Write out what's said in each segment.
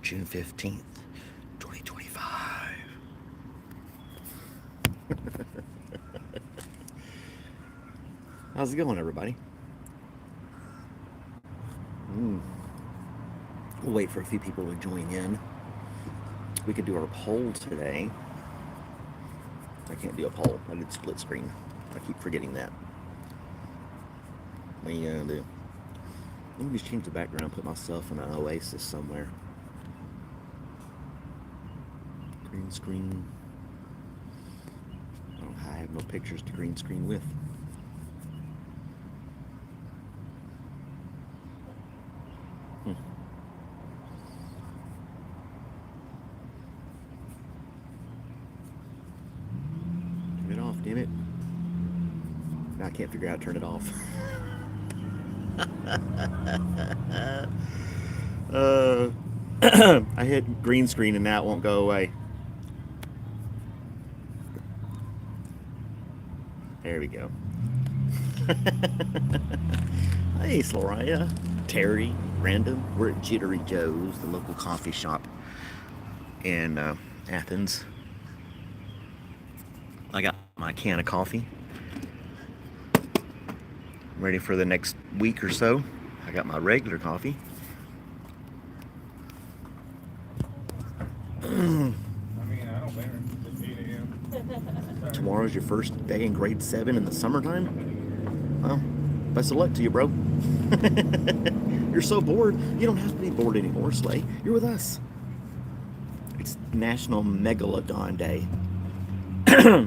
June 15th, 2025. How's it going, everybody? Mm. We'll wait for a few people to join in. We could do our poll today. I can't do a poll. I did split screen. I keep forgetting that. What are you gonna do? Let me just change the background, put myself in an oasis somewhere. Green screen. I have no pictures to green screen with. Hmm. Turn it off, damn it. I can't figure out how to turn it off. uh, I hit green screen and that won't go away. There we go. Hey, Sloraya, Terry, Random. We're at Jittery Joe's, the local coffee shop in Athens. I got my can of coffee. I'm ready for the next week or so. I got my regular coffee. Tomorrow's your first day in grade 7 in the summertime? Well, best of luck to you, bro. You're so bored. You don't have to be bored anymore, Slay. You're with us. It's National Megalodon Day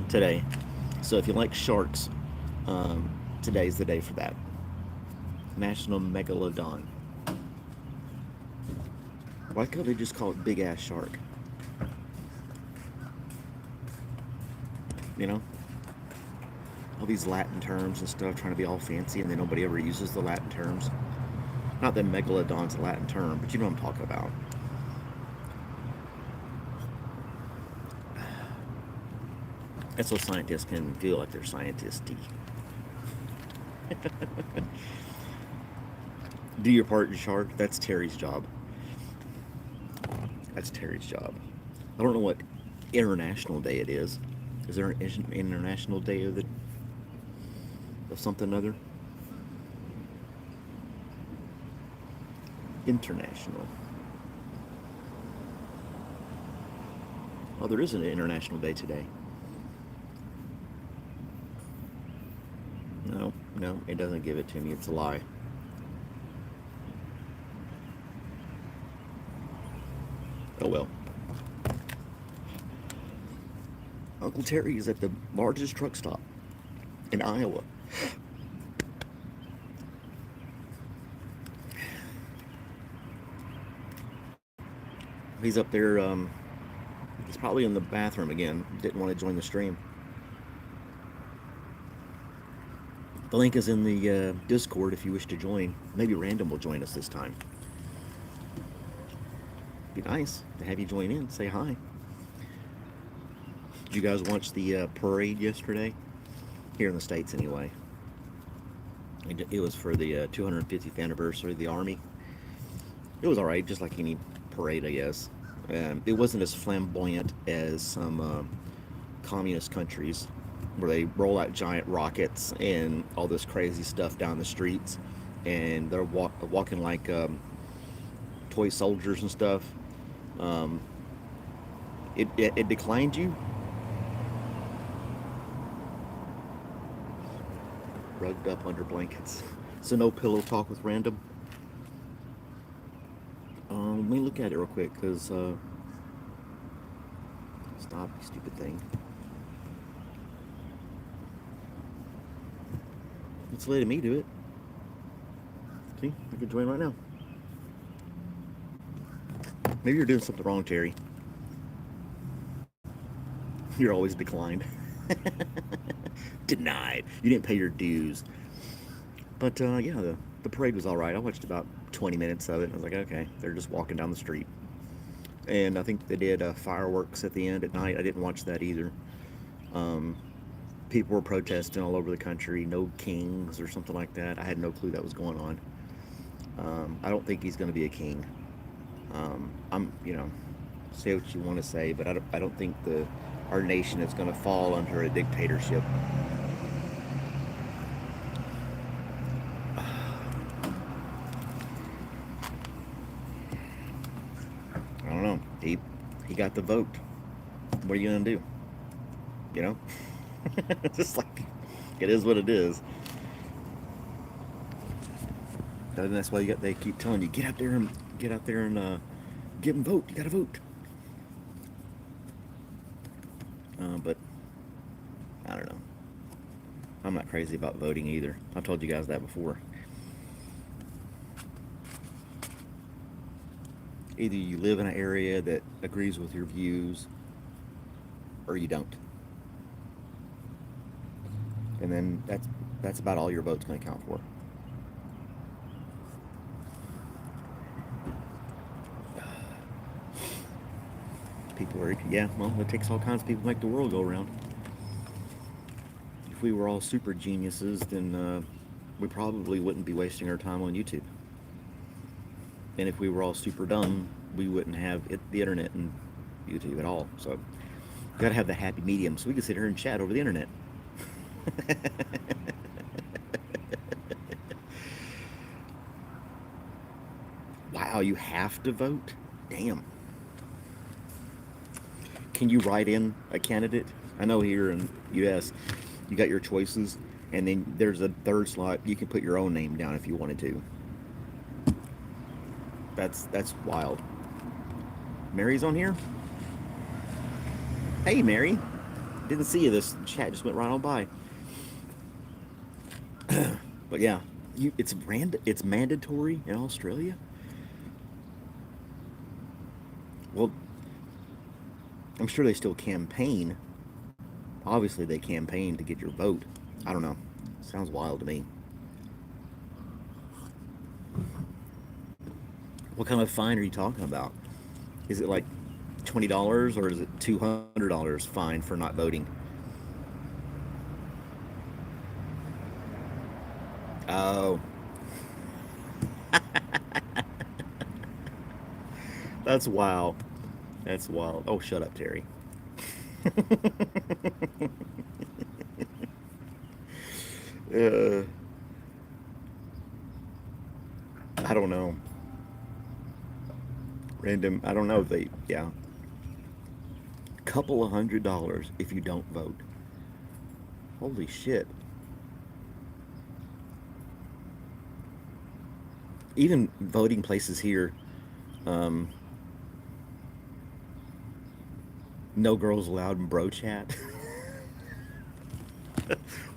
today. So if you like sharks, today's the day for that. National Megalodon. Why can't they just call it big ass shark? You know? All these Latin terms and stuff trying to be all fancy and then nobody ever uses the Latin terms. Not that megalodon's a Latin term, but you know what I'm talking about. That's so scientists can feel like they're scientisty. Do your part, shark. That's Terry's job. That's Terry's job. I don't know what international day it is. Is there an international day of something other? International. Oh, there is an international day today. No, it doesn't give it to me. It's a lie. Oh well. Uncle Terry is at the largest truck stop in Iowa. He's up there. He's probably in the bathroom again. Didn't want to join the stream. The link is in the Discord if you wish to join. Maybe Random will join us this time. Be nice to have you join in. Say hi. Did you guys watch the parade yesterday? Here in the States, anyway. It was for the 250th anniversary of the Army. It was alright, just like any parade, I guess. It wasn't as flamboyant as some communist countries where they roll out giant rockets and all this crazy stuff down the streets, and they're walking like toy soldiers and stuff. Um, it declined you. Rugged up under blankets. So no pillow talk with Random. Let me look at it real quick, because stop, you stupid thing. It's letting me do it. See, I can join right now. Maybe you're doing something wrong, Terry. You're always declined. Denied. You didn't pay your dues. But yeah, the parade was all right. I watched about 20 minutes of it. I was like, okay, they're just walking down the street. And I think they did fireworks at the end at night. I didn't watch that either. Um, People were protesting all over the country. No kings or something like that. I had no clue that was going on. I don't think he's going to be a king. Say what you want to say, but I don't think our nation is going to fall under a dictatorship. I don't know. He got the vote. What are you going to do? You know, just like it is what it is. And that's why they keep telling you get out there and get and vote. You got to vote. But I don't know. I'm not crazy about voting either. I've told you guys that before. Either you live in an area that agrees with your views, or you don't. And then that's about all your vote's going to count for. People are, yeah, well, it takes all kinds of people to make the world go around. If we were all super geniuses, then we probably wouldn't be wasting our time on YouTube. And if we were all super dumb, we wouldn't have the internet and YouTube at all. So, you got to have the happy medium so we can sit here and chat over the internet. Wow, you have to vote? Damn. Can you write in a candidate? I know here in US, you got your choices, and then there's a third slot. You can put your own name down if you wanted to. That's wild. Mary's on here? Hey, Mary. Didn't see you. This chat just went right on by. But yeah, it's mandatory in Australia. Well, I'm sure they still campaign. Obviously, they campaign to get your vote. I don't know. Sounds wild to me. What kind of fine are you talking about? Is it like $20 or is it $200 fine for not voting? Oh, that's wild. That's wild. Oh, shut up, Terry. uh, I don't know. Random. I don't know if they. Yeah, couple of $100 if you don't vote. Holy shit. Even voting places here, um, no girls allowed in bro chat.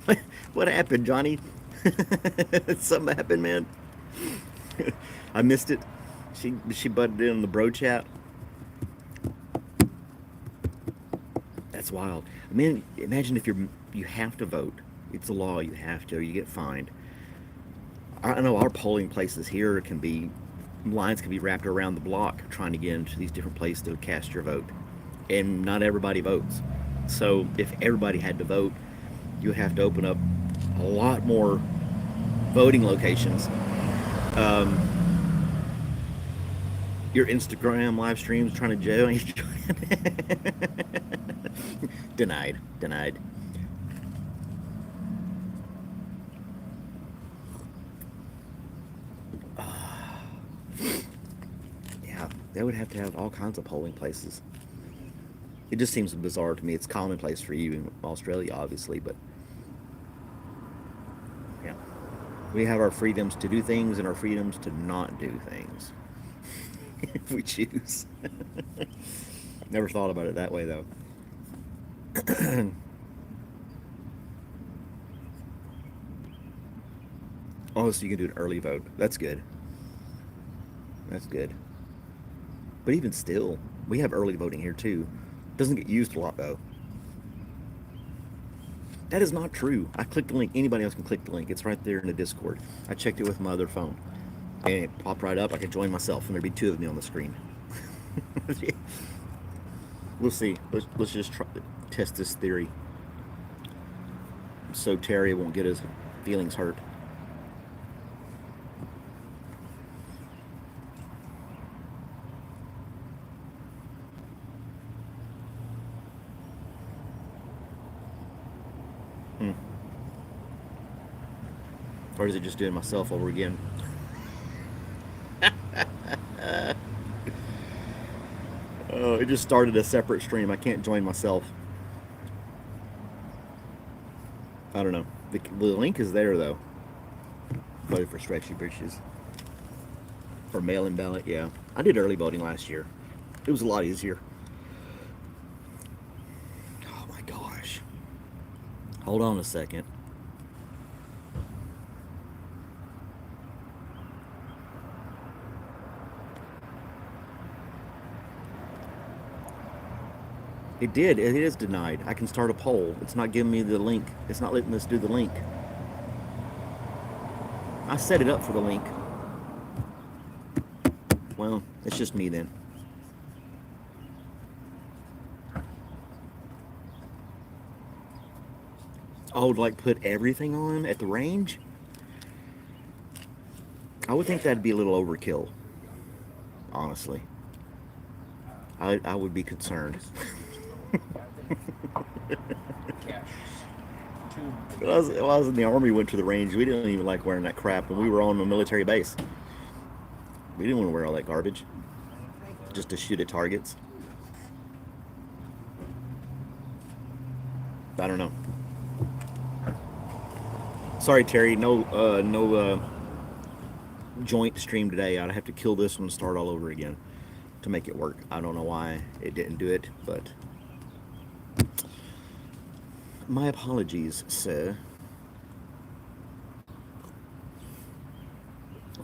what, what happened, Johnny? Something happened, man. I missed it. She butted in the bro chat. That's wild. I mean, imagine if you have to vote. It's a law. You have to, or you get fined. I know our polling places here can be lines can be wrapped around the block trying to get into these different places to cast your vote, and not everybody votes. So if everybody had to vote, you would have to open up a lot more voting locations. Um, your Instagram live streams trying to join. Denied. Denied. Yeah, they would have to have all kinds of polling places. It just seems bizarre to me. It's commonplace for you in Australia, obviously, but yeah, we have our freedoms to do things and our freedoms to not do things if we choose. Never thought about it that way, though. Oh, so you can do an early vote. That's good. That's good. But even still, we have early voting here too. Doesn't get used a lot though. That is not true. I clicked the link. Anybody else can click the link. It's right there in the Discord. I checked it with my other phone, and it popped right up. I could join myself, and there'd be two of me on the screen. We'll see. Let's just try test this theory, so Terry won't get his feelings hurt. Or is it just doing myself over again? Oh, it just started a separate stream. I can't join myself. I don't know. The link is there though. Voted for stretchy britches. For mail-in ballot, yeah. I did early voting last year. It was a lot easier. Oh my gosh. Hold on a second. It did. It is denied. I can start a poll. It's not giving me the link. It's not letting us do the link. I set it up for the link. Well, it's just me then. Oh, like put everything on at the range? I would think that'd be a little overkill, honestly. I would be concerned. When I was in the Army, went to the range, we didn't even like wearing that crap, and we were on a military base. We didn't want to wear all that garbage just to shoot at targets. I don't know. Sorry, Terry. No joint stream today. I'd have to kill this one and start all over again to make it work. I don't know why it didn't do it, but my apologies, sir.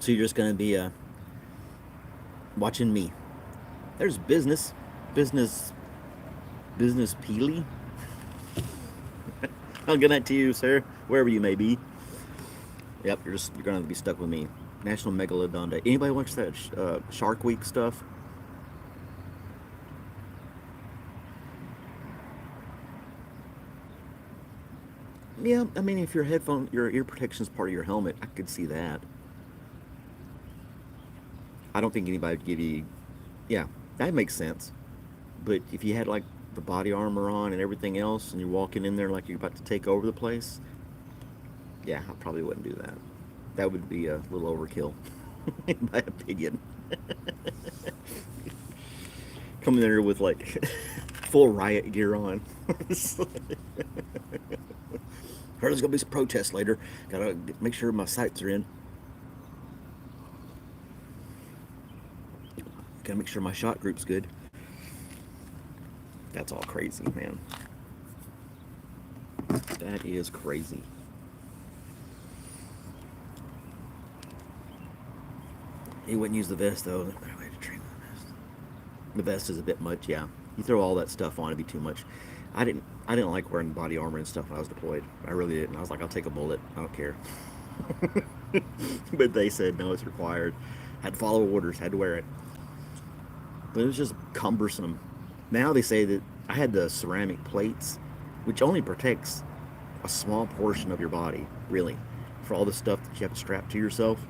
So you're just gonna be watching me. There's business, business Peely. I'll get that to you, sir, wherever you may be. Yep, you're gonna be stuck with me. National Megalodon Day. Anybody watch that Shark Week stuff? Yeah, I mean, if your ear protection is part of your helmet, I could see that. I don't think anybody would give you. Yeah, that makes sense. But if you had like the body armor on and everything else, and you're walking in there like you're about to take over the place, yeah, I probably wouldn't do that. That would be a little overkill, in my opinion. Coming there with like full riot gear on. Heard there's gonna be some protests later. Gotta make sure my sights are in. Gotta make sure my shot group's good. That's all crazy, man. That is crazy. He wouldn't use the vest though. The vest is a bit much, yeah. You throw all that stuff on, it'd be too much. I didn't like wearing body armor and stuff when I was deployed. I really didn't. I was like, I'll take a bullet. I don't care. But they said no, it's required. Had to follow orders. Had to wear it. But it was just cumbersome. Now they say that I had the ceramic plates, which only protects a small portion of your body, really. For all the stuff that you have to strap to yourself,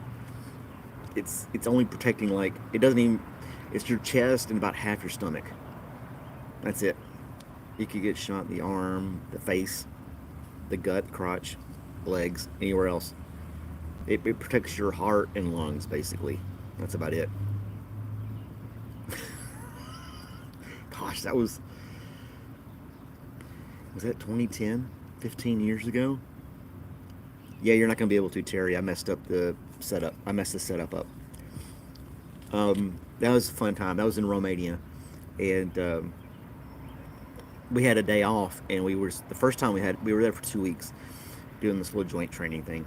it's only protecting like it doesn't even. It's your chest and about half your stomach. That's it. You could get shot in the arm, the face, the gut, crotch, legs, anywhere else. It protects your heart and lungs, basically. That's about it. Gosh, was that 2010? 15 years ago? Yeah, you're not going to be able to, Terry. I messed up the setup. I messed the setup up. That was a fun time. That was in Romania. And we had a day off, and the first time we were there for 2 weeks doing this little joint training thing.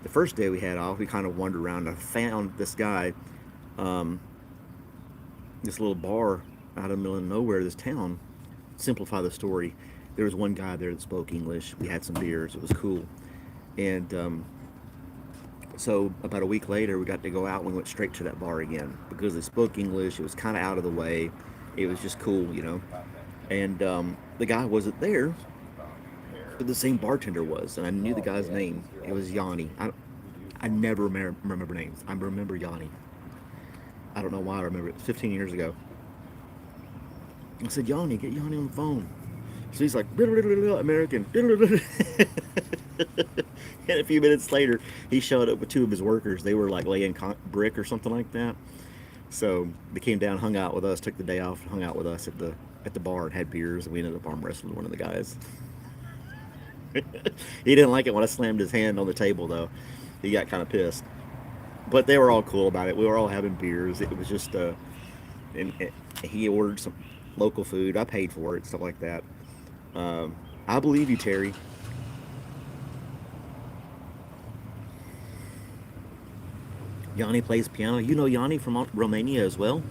The first day we had off, we kind of wandered around. I found this guy, this little bar out of the middle of nowhere, this town. Simplify the story. There was one guy there that spoke English. We had some beers. It was cool. And so about a week later, we got to go out and we went straight to that bar again because they spoke English. It was kind of out of the way. It was just cool, you know. And the guy wasn't there, but the same bartender was, and I knew the guy's name. It was Yanni. I never remember names. I remember Yanni. I don't know why I remember it. 15 years ago. I said, Yanni, get Yanni on the phone. So he's like, American. And a few minutes later, he showed up with two of his workers. They were like laying brick or something like that. So they came down, hung out with us, took the day off, and hung out with us at the bar and had beers. And we ended up arm wrestling one of the guys. He didn't like it when I slammed his hand on the table, though. He got kind of pissed. But they were all cool about it. We were all having beers. It was just, and he ordered some local food. I paid for it, stuff like that. Um, I believe you, Terry. Yanni plays piano. You know Yanni from Romania as well.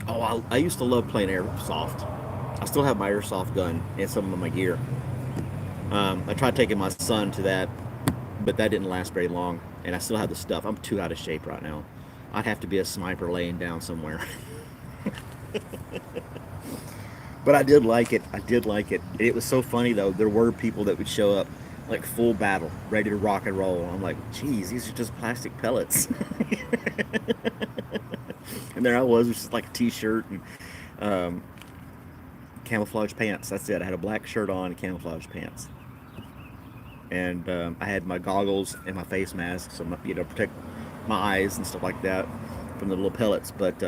Oh, I used to love playing airsoft. I still have my airsoft gun and some of my gear. I tried taking my son to that, but that didn't last very long. And I still have the stuff. I'm too out of shape right now. I'd have to be a sniper laying down somewhere. But I did like it. I did like it. It was so funny though. There were people that would show up like full battle, ready to rock and roll. I'm like, geez, these are just plastic pellets. And there I was, just like a t-shirt and um, camouflage pants. That's it. I had a black shirt on and camouflage pants, and I had my goggles and my face mask, so protect my eyes and stuff like that from the little pellets. But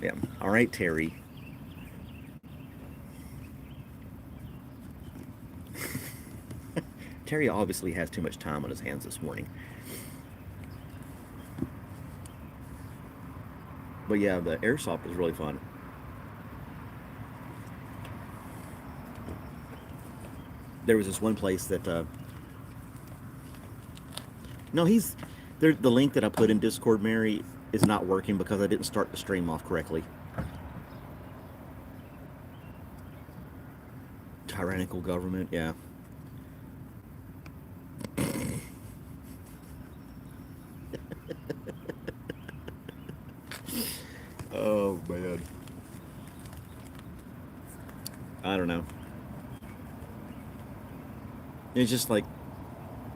yeah, all right, Terry. Terry obviously has too much time on his hands this morning. But yeah, the airsoft is really fun. There was this one place that no, he's there. The link that I put in Discord, Mary, is not working because I didn't start the stream off correctly. Tyrannical government, yeah. Oh man, I don't know. It's just like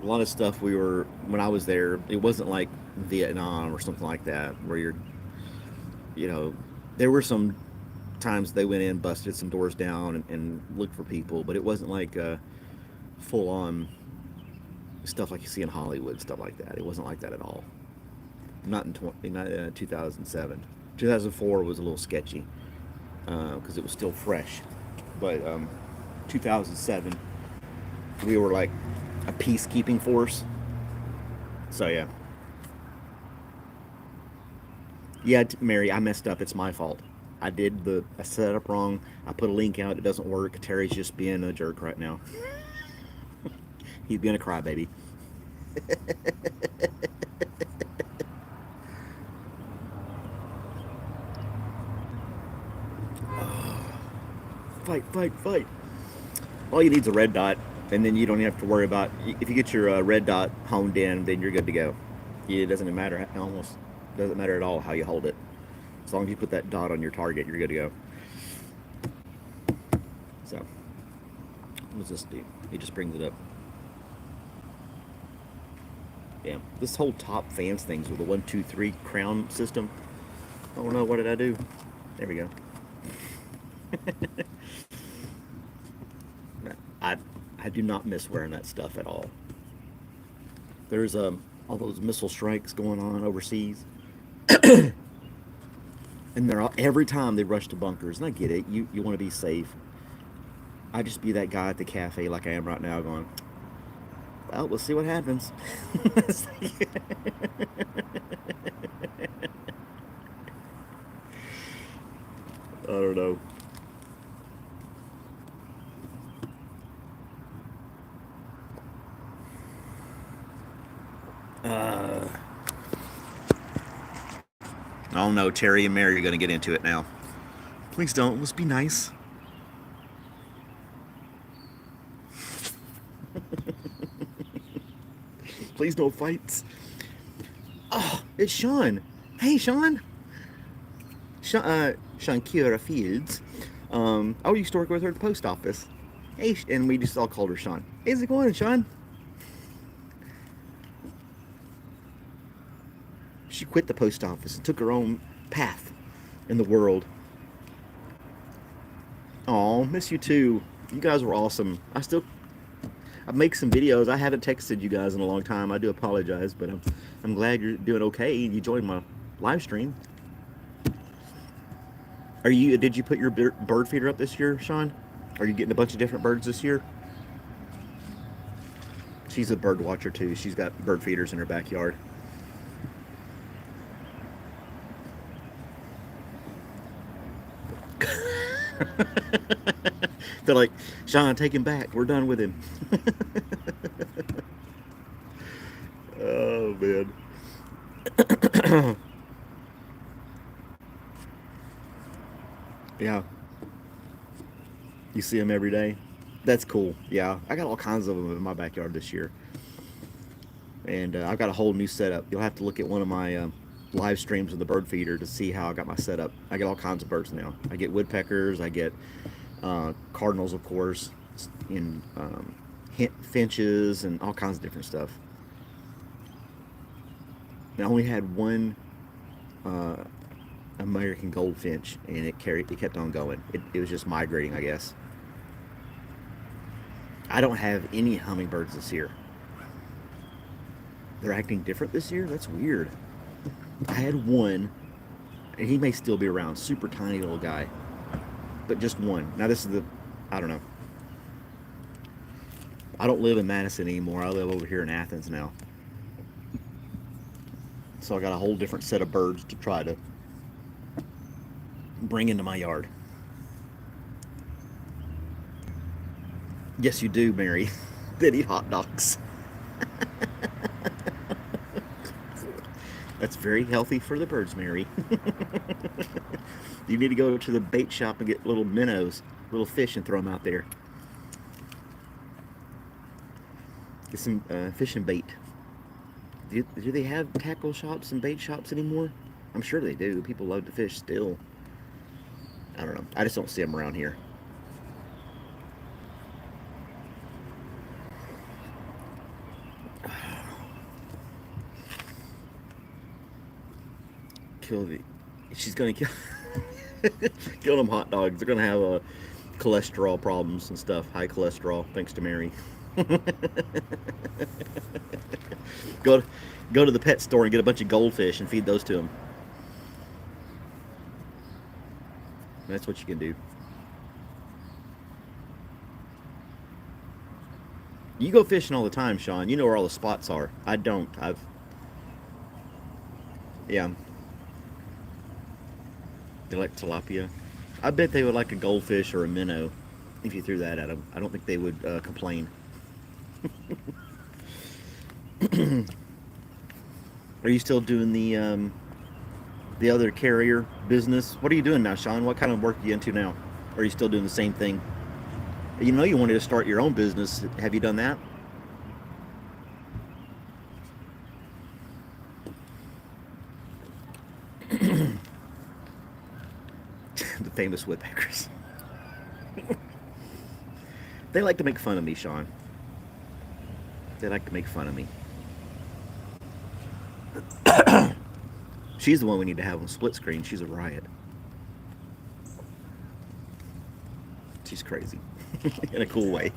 a lot of stuff we were when I was there. It wasn't like Vietnam or something like that where you know, there were some times they went in, busted some doors down, and looked for people, but it wasn't like full on stuff like you see in Hollywood, stuff like that. It wasn't like that at all. Not in 2007. 2004 was a little sketchy because it was still fresh, but 2007 we were like a peacekeeping force. So yeah, yeah, Mary, I messed up. It's my fault. I set it up wrong. I put a link out. It doesn't work. Terry's just being a jerk right now. He's being a crybaby. Fight, fight, fight. All you need is a red dot, and then you don't have to worry about. If you get your red dot honed in, then you're good to go. It doesn't matter. Almost doesn't matter at all how you hold it. As long as you put that dot on your target, you're good to go. So, what does this do? He just brings it up. Yeah, this whole top fans things with the 1, 2, 3 crown system. Oh no, what did I do? There we go. I I do not miss wearing that stuff at all. There's all those missile strikes going on overseas, and every time they rush to bunkers. And I get it. You want to be safe. I just be that guy at the cafe like I am right now, going, well, we'll see what happens. I don't know. Uh, oh no, Terry and Mary are going to get into it now. Please don't. Let's be nice. Please no fights. Oh, it's Sean. Hey, Sean. Sean Kira Fields. I used to work with her at the post office. Hey, and we just all called her Sean. How's it going, Sean? She quit the post office and took her own path in the world. Oh, miss you too. You guys were awesome. I make some videos. I haven't texted you guys in a long time. I do apologize, but I'm glad you're doing okay. You joined my live stream. Are you? Did you put your bird feeder up this year, Sean? Are you getting a bunch of different birds this year? She's a bird watcher too. She's got bird feeders in her backyard. They're like, Sean, take him back. We're done with him. Oh man. Yeah, you see them every day. That's cool. Yeah, I got all kinds of them in my backyard this year, and I've got a whole new setup. You'll have to look at one of my live streams of the bird feeder to see how I got my setup. I get all kinds of birds now. I get woodpeckers. I get cardinals, of course, and finches, and all kinds of different stuff. I only had one uh, American goldfinch, and it kept on going. It was just migrating, I guess. I don't have any hummingbirds this year. They're acting different this year. That's weird. I had one, and he may still be around. Super tiny little guy, but just one. Now this is I don't know. I don't live in Madison anymore. I live over here in Athens now. So I got a whole different set of birds to try to bring into my yard. Yes, you do, Mary. They eat hot dogs. That's very healthy for the birds, Mary. You need to go to the bait shop and get little minnows, little fish, and throw them out there. Get some fishing bait. Do they have tackle shops and bait shops anymore? I'm sure they do. People love to fish still. I don't know. I just don't see them around here. Kill the. She's gonna kill. Kill them hot dogs. They're gonna have cholesterol problems and stuff. High cholesterol, thanks to Mary. go to, go to the pet store and get a bunch of goldfish and feed those to them. That's what you can do. You go fishing all the time, Sean. You know where all the spots are. I don't. Yeah. They like tilapia. I bet they would like a goldfish or a minnow if you threw that at them. I don't think they would complain. Are you still doing the other carrier business? What are you doing now, Sean? What kind of work are you into now? Or are you still doing the same thing? You know you wanted to start your own business. Have you done that? The famous woodpeckers. They like to make fun of me, Sean. They like to make fun of me. She's the one we need to have on split screen. She's a riot. She's crazy. In a cool way.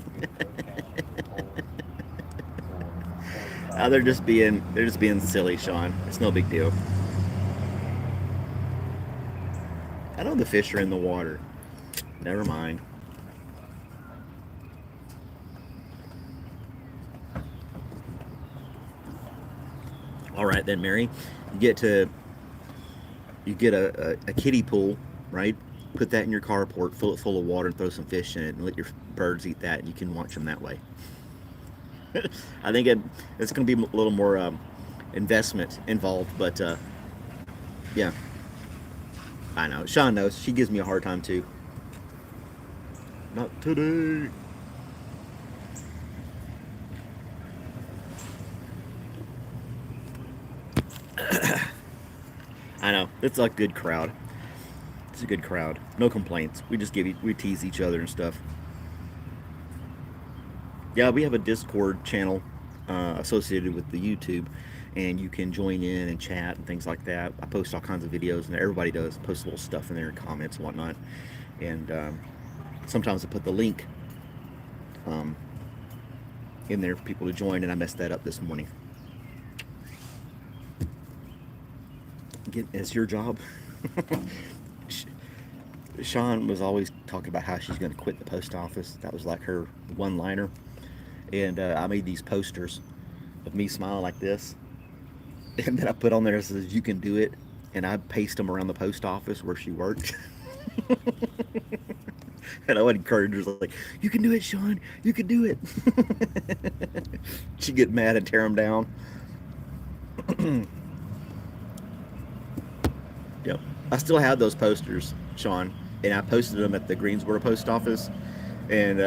They're just being silly, Sean. It's no big deal. I know the fish are in the water. Never mind. All right then, Mary. You get a kiddie pool, right? Put that in your carport, fill it full of water, and throw some fish in it, and let your birds eat that, and you can watch them that way. I think it's going to be a little more investment involved, but yeah, I know. Sean knows. She gives me a hard time too. Not today. I know. It's a good crowd. It's a good crowd. No complaints. We tease each other and stuff. Yeah, we have a Discord channel associated with the YouTube, and you can join in and chat and things like that. I post all kinds of videos, and everybody does post little stuff in there, comments and whatnot. And Sometimes I put the link um, in there for people to join, and I messed that up this morning. It's your job. Sean was always talking about how she's going to quit the post office. That was like her one liner. And I made these posters of me smiling like this. And then I put on there, it says, "You can do it." And I paste them around the post office where she worked. And I would encourage her, like, "You can do it, Sean. You can do it." She'd get mad and tear them down. Yep. I still have those posters, Sean. And I posted them at the Greensboro post office. And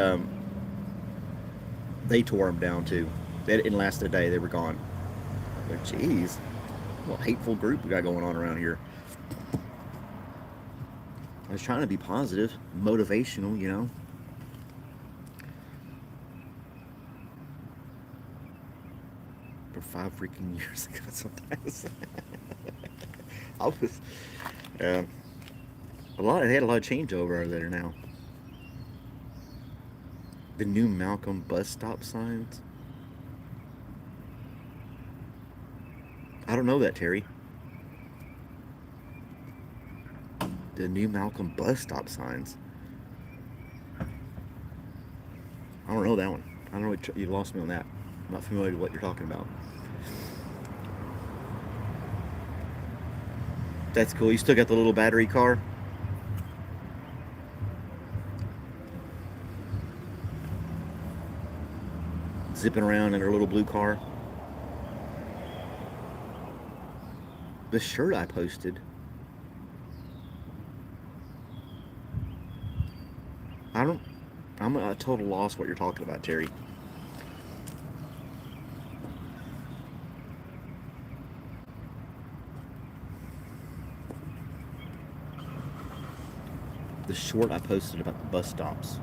they tore them down too. They didn't last a day. They were gone. Like, jeez, what hateful group we got going on around here. I was trying to be positive, motivational, you know. For 5 freaking years ago, sometimes. I was, uh, they had a lot of changeover over there now. The new Malcolm bus stop signs. I don't know that, Terry. The new Malcolm bus stop signs. I don't know that one. I don't know what you lost me on that. I'm not familiar with what you're talking about. That's cool. You still got the little battery car? Zipping around in her little blue car. The shirt I posted. I don't. I'm a total loss what you're talking about, Terry. The short I posted about the bus stops.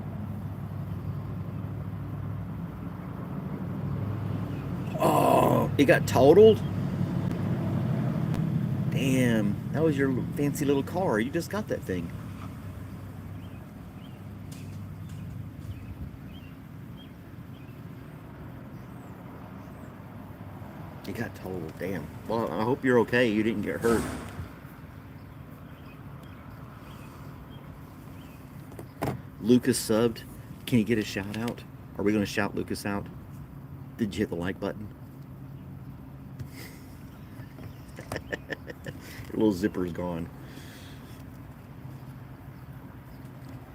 Oh, it got totaled? Damn, that was your fancy little car. You just got that thing. It got totaled. Damn. Well, I hope you're okay. You didn't get hurt. Lucas subbed. Can you get a shout out? Are we going to shout Lucas out? Did you hit the like button? Your little zipper's gone.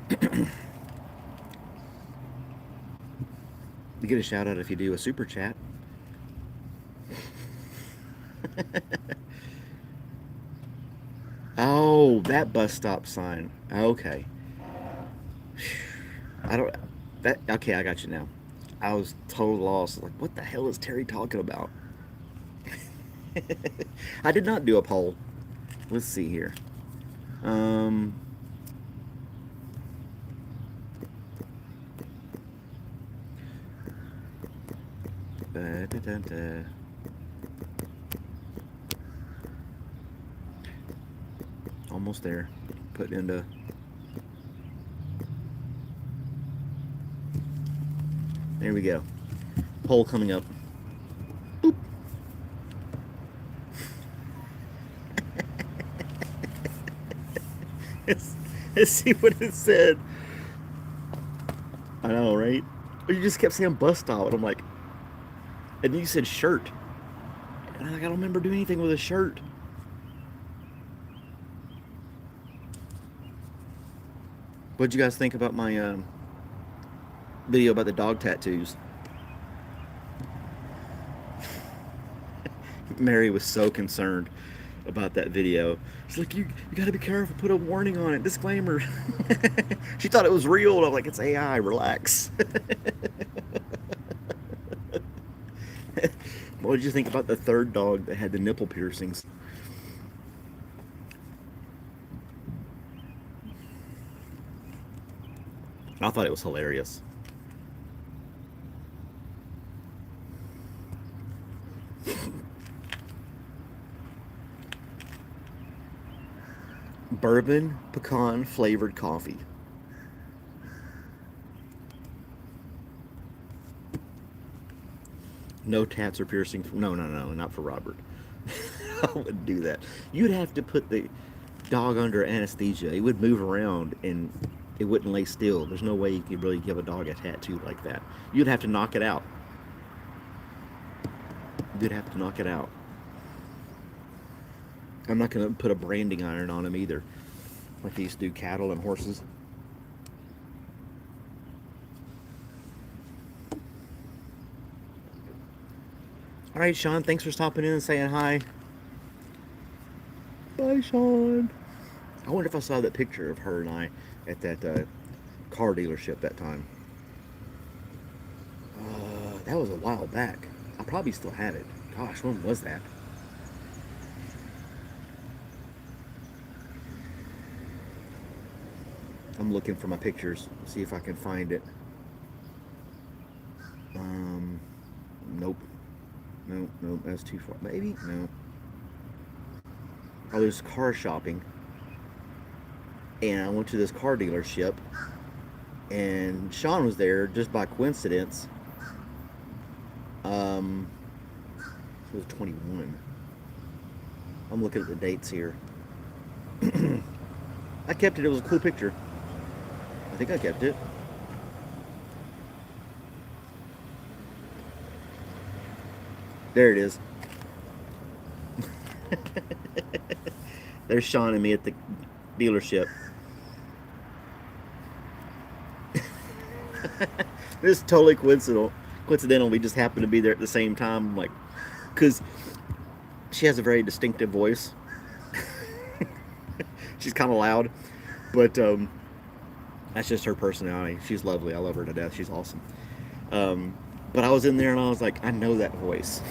You get a shout out if you do a super chat. Oh, that bus stop sign. Okay. I don't. That okay? I got you now. I was totally lost. Like, what the hell is Terry talking about? I did not do a poll. Let's see here. Um. Da-da-da-da. Almost there. Put into. There we go. Poll coming up. Boop. Let's see what it said. I know, right? You just kept saying bus stop, and I'm like, and then you said shirt, and I'm like, I don't remember doing anything with a shirt. What'd you guys think about my video about the dog tattoos? Mary was so concerned about that video. She's like, you got to be careful. Put a warning on it. Disclaimer. She thought it was real. I'm like, it's AI. Relax. What did you think about the third dog that had the nipple piercings? I thought it was hilarious. Bourbon pecan flavored coffee. No tats or piercings. No, no, no, not for Robert. I wouldn't do that. You'd have to put the dog under anesthesia. It would move around and it wouldn't lay still. There's no way you could really give a dog a tattoo like that. You'd have to knock it out. You'd have to knock it out. I'm not going to put a branding iron on him either, like they used to do cattle and horses. All right, Sean, thanks for stopping in and saying hi. Bye, Sean. I wonder if I saw that picture of her and I at that car dealership that time. That was a while back. I probably still have it. Gosh, when was that? I'm looking for my pictures, see if I can find it. Nope. Nope, nope, that's too far. Maybe? No. I was car shopping, and I went to this car dealership, and Sean was there just by coincidence. It was 21. I'm looking at the dates here. I kept it. It was a cool picture. I think I kept it. There it is. There's Sean and me at the dealership. This is totally coincidental. Coincidental, we just happened to be there at the same time. Like, because she has a very distinctive voice. She's kind of loud, but that's just her personality. She's lovely. I love her to death. She's awesome. But I was in there and I was like, I know that voice.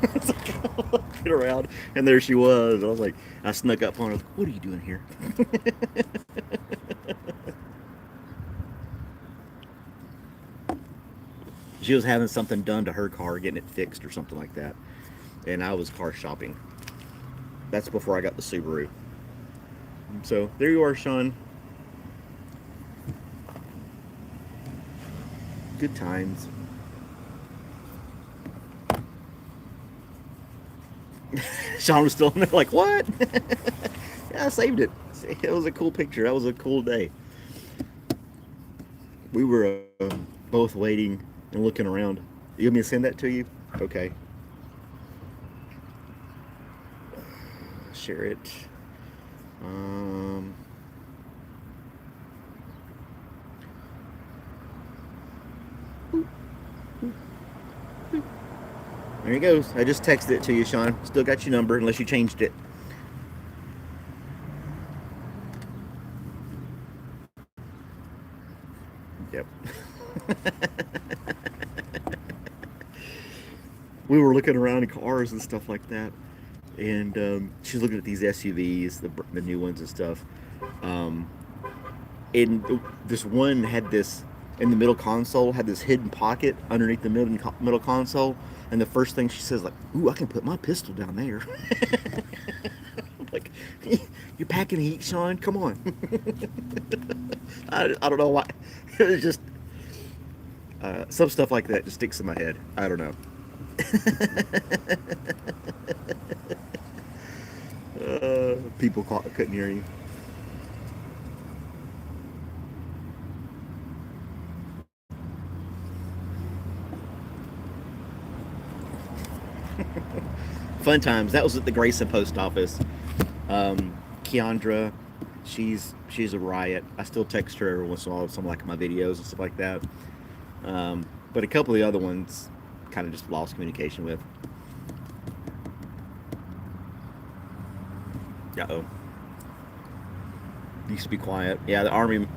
I was like, looking around, and there she was. I was like, I snuck up on her. What are you doing here? She was having something done to her car, getting it fixed or something like that. And I was car shopping. That's before I got the Subaru. So there you are, Sean. Good times. Sean was still in there like, what? Yeah, I saved it. It was a cool picture. That was a cool day. We were both waiting and looking around. You want me to send that to you? Okay. Share it. There he goes. I just texted it to you, Sean. Still got your number, unless you changed it. Yep. We were looking around in cars and stuff like that, and she's looking at these SUVs, the new ones and stuff. And this one had this in the middle console, had this hidden pocket underneath the middle console, and the first thing she says, like, "Ooh, I can put my pistol down there." Like, you're packing heat, Sean. Come on. I don't know why. It was just some stuff like that just sticks in my head. I don't know. People couldn't hear you. Fun times. That was at the Grayson post office. Keandra, she's a riot. I still text her every once in a while with some like my videos and stuff like that. But a couple of the other ones kind of just lost communication with. Uh-oh. Used to be quiet. Yeah, the Army.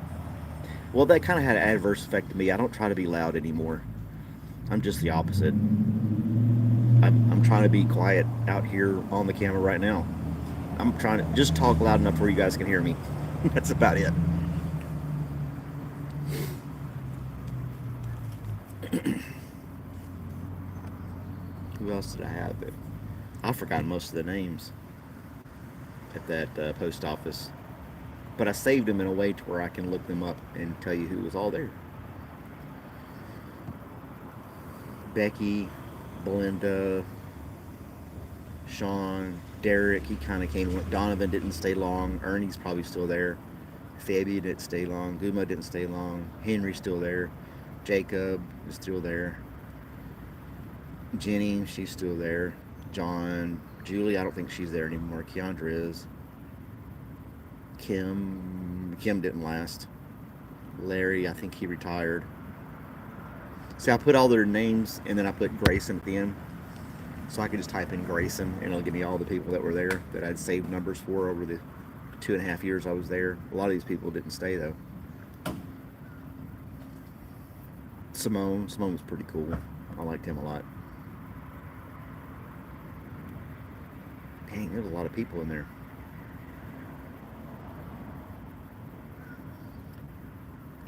Well, that kind of had an adverse effect to me. I don't try to be loud anymore. I'm just the opposite. I'm trying to be quiet out here on the camera right now. I'm trying to just talk loud enough where you guys can hear me. That's about it. Who else did I have? I've forgotten most of the names at that post office. But I saved them in a way to where I can look them up and tell you who was all there. Becky, Belinda, Sean, Derek, he kind of came and went. Donovan didn't stay long. Ernie's probably still there. Fabi didn't stay long. Guma didn't stay long. Henry's still there. Jacob is still there. Jenny, she's still there. John, Julie, I don't think she's there anymore. Keandra is. Kim didn't last. Larry, I think he retired. See, I put all their names and then I put Grayson at the end. So I could just type in Grayson and it'll give me all the people that were there that I'd saved numbers for over the 2.5 years I was there. A lot of these people didn't stay though. Simone was pretty cool. I liked him a lot. Dang, there's a lot of people in there.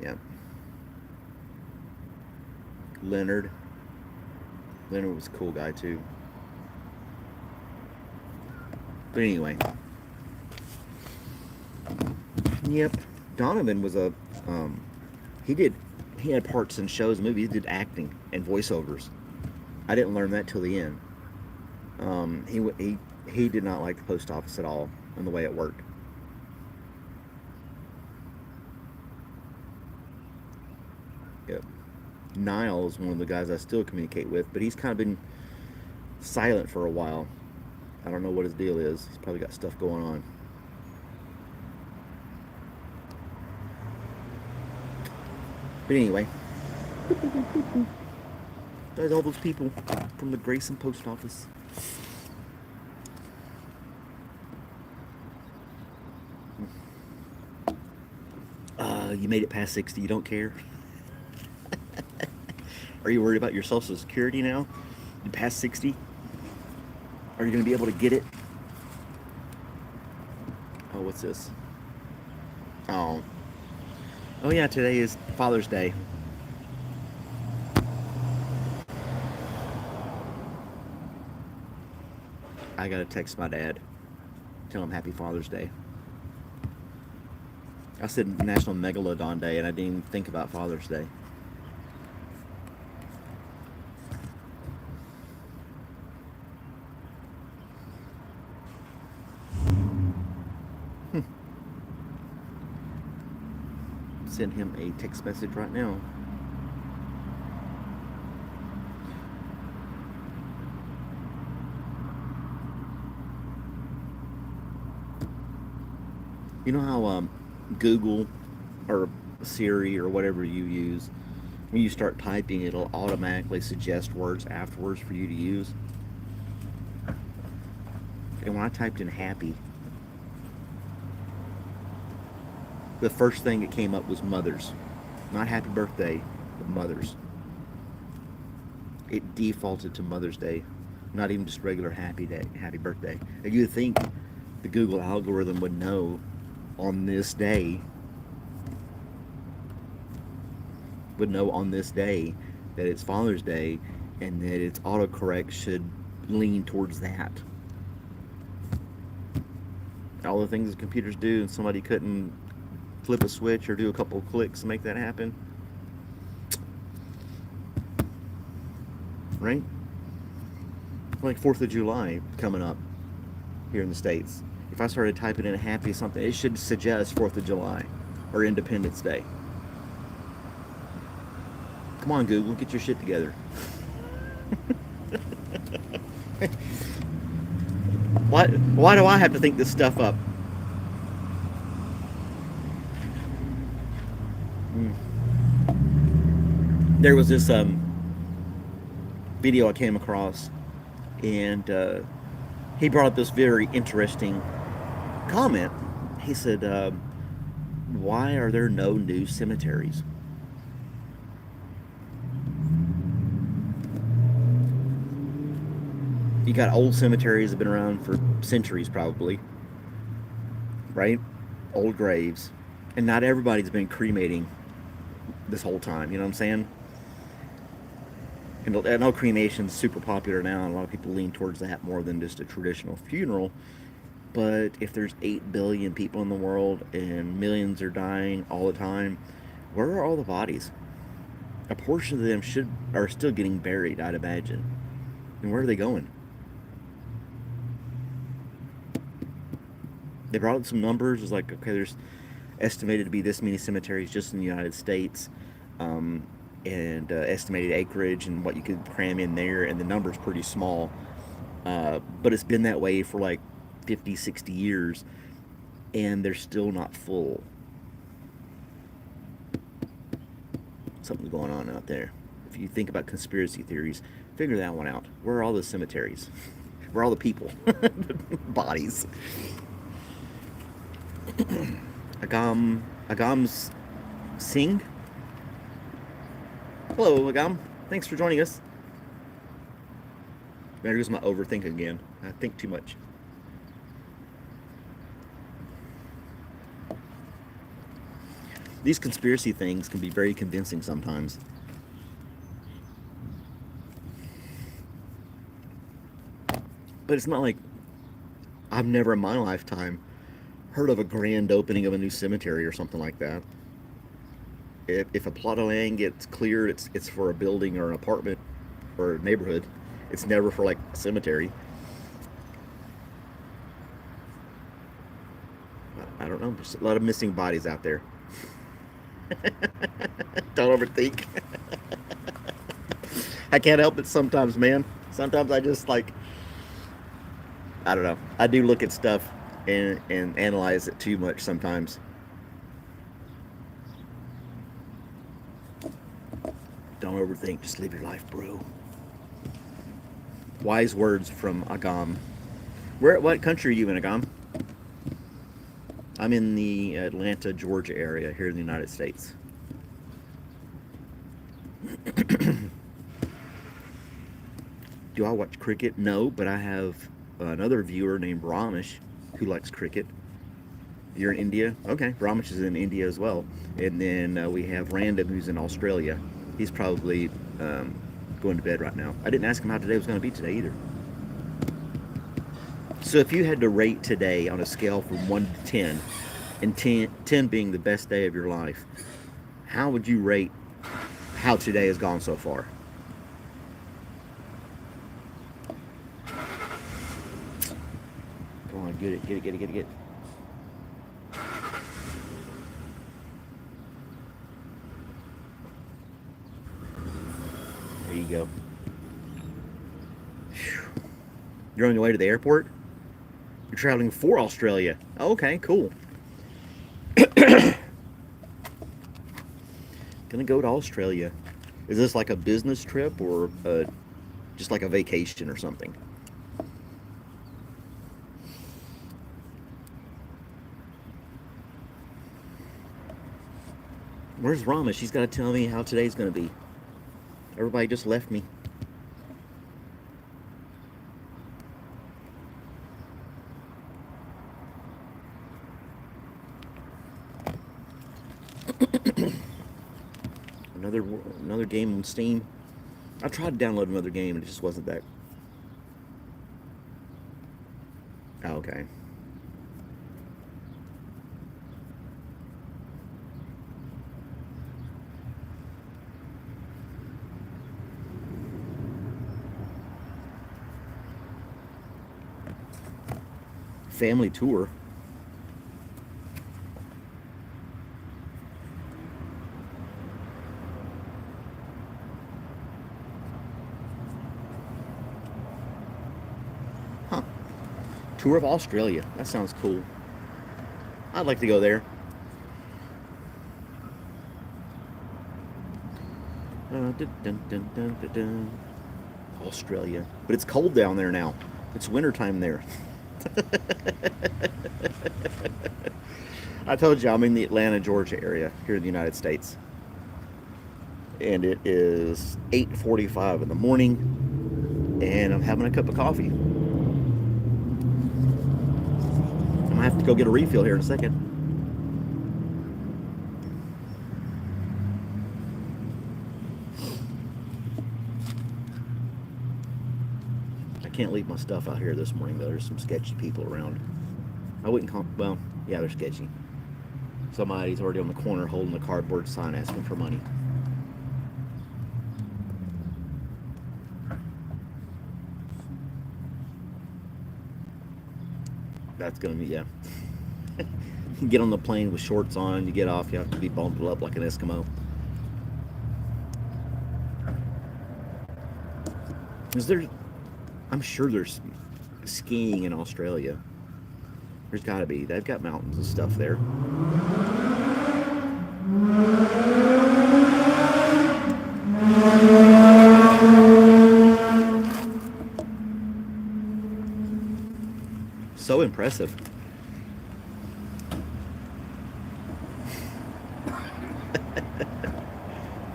Yeah. Leonard was a cool guy too. But anyway, yep. Donovan was a he had parts in shows, movies. He did acting and voiceovers. I didn't learn that till the end. He did not like the post office at all and the way it worked. Yep. Niall is one of the guys I still communicate with, but he's kind of been silent for a while. I don't know what his deal is. He's probably got stuff going on. But anyway, there's all those people from the Grayson post office. You made it past 60. You don't care? Are you worried about your Social Security now? You past 60? Are you going to be able to get it? Oh, what's this? Oh. Oh, yeah, today is Father's Day. I got to text my dad. Tell him Happy Father's Day. I said National Megalodon Day, and I didn't even think about Father's Day. Send him a text message right now. You know how Google or Siri or whatever you use, when you start typing, it'll automatically suggest words afterwards for you to use. And when I typed in happy, the first thing that came up was mothers. Not happy birthday, but mothers. It defaulted to Mother's Day, not even just regular happy birthday. And you'd think the Google algorithm would know on this day, that it's Father's Day and that its autocorrect should lean towards that. All the things that computers do and somebody couldn't flip a switch or do a couple of clicks to make that happen. Right? Like 4th of July coming up here in the States. If I started typing in happy something, it should suggest 4th of July or Independence Day. Come on, Google, get your shit together. Why do I have to think this stuff up? There was this video I came across, and he brought up this very interesting comment. He said, why are there no new cemeteries? You got old cemeteries that have been around for centuries probably, right? Old graves. And not everybody's been cremating this whole time, you know what I'm saying? And I know cremation's super popular now, and a lot of people lean towards that more than just a traditional funeral. But if there's 8 billion people in the world and millions are dying all the time, where are all the bodies? A portion of them are still getting buried, I'd imagine. And where are they going? They brought up some numbers. It's like, okay, there's estimated to be this many cemeteries just in the United States, um, and estimated acreage and what you could cram in there, and the number's pretty small. But it's been that way for like 50, 60 years, and they're still not full. Something's going on out there. If you think about conspiracy theories, figure that one out. Where are all the cemeteries? Where are all the people? Bodies. Agam's Singh. Hello, Agam. Thanks for joining us. Better use my overthink again. I think too much. These conspiracy things can be very convincing sometimes. But it's not like I've never in my lifetime heard of a grand opening of a new cemetery or something like that. If a plot of land gets cleared, it's for a building or an apartment or a neighborhood. It's never for like a cemetery. I don't know. There's a lot of missing bodies out there. Don't overthink. I can't help it sometimes, man. Sometimes I just like, I don't know. I do look at stuff and analyze it too much sometimes. Don't overthink. Just live your life, bro. Wise words from Agam. What country are you in, Agam? I'm in the Atlanta, Georgia area here in the United States. Do I watch cricket? No, but I have another viewer named Ramesh who likes cricket. You're in India? Okay, Ramesh is in India as well. And then we have Random who's in Australia. He's probably going to bed right now. I didn't ask him how today was going to be today either. So if you had to rate today on a scale from 1 to 10, and 10 being the best day of your life, how would you rate how today has gone so far? Come on, get it. There you go. You're on your way to the airport? You're traveling for Australia. Oh, okay, cool. Gonna go to Australia. Is this like a business trip or just like a vacation or something? Where's Rama? She's got to tell me how today's gonna be. Everybody just left me. Another game on Steam. I tried to download another game and it just wasn't that. Oh, okay. Family tour. Huh. Tour of Australia. That sounds cool. I'd like to go there. Dun, dun, dun, dun, dun, dun. Australia. But it's cold down there now. It's wintertime there. I told you I'm in the Atlanta, Georgia area here in the United States. And it is 8:45 in the morning and I'm having a cup of coffee. I'm gonna have to go get a refill here in a second. I can't leave my stuff out here this morning though. There's some sketchy people around. I wouldn't call, well, yeah, they're sketchy. Somebody's already on the corner holding a cardboard sign asking for money. That's gonna be, yeah. You get on the plane with shorts on, you get off, you have to be bundled up like an Eskimo. Is there? I'm sure there's skiing in Australia. There's got to be. They've got mountains and stuff there. So impressive.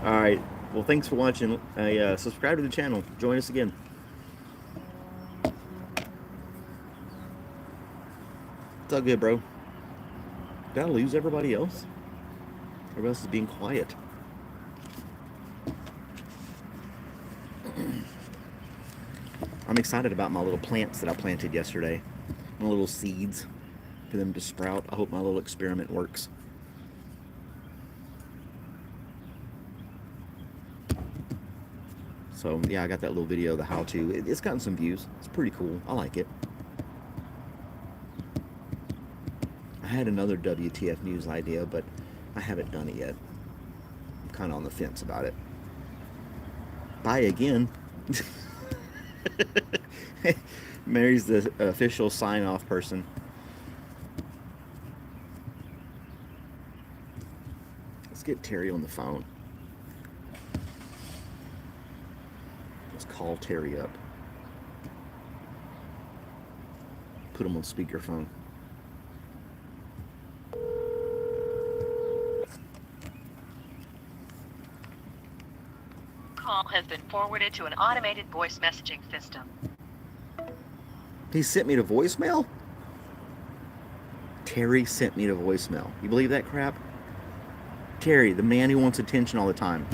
All right. Well, thanks for watching. Subscribe to the channel. Join us again. It's all good, bro. Did I lose everybody else? Everybody else is being quiet. I'm excited about my little plants that I planted yesterday. My little seeds for them to sprout. I hope my little experiment works. So yeah, I got that little video of the how-to. It's gotten some views. It's pretty cool. I like it. I had another WTF news idea, but I haven't done it yet. I'm kind of on the fence about it. Bye again. Mary's the official sign-off person. Let's get Terry on the phone. Let's call Terry up. Put him on speakerphone. Call has been forwarded to an automated voice messaging system. He sent me to voicemail? Terry sent me to voicemail. You believe that crap? Terry, the man who wants attention all the time.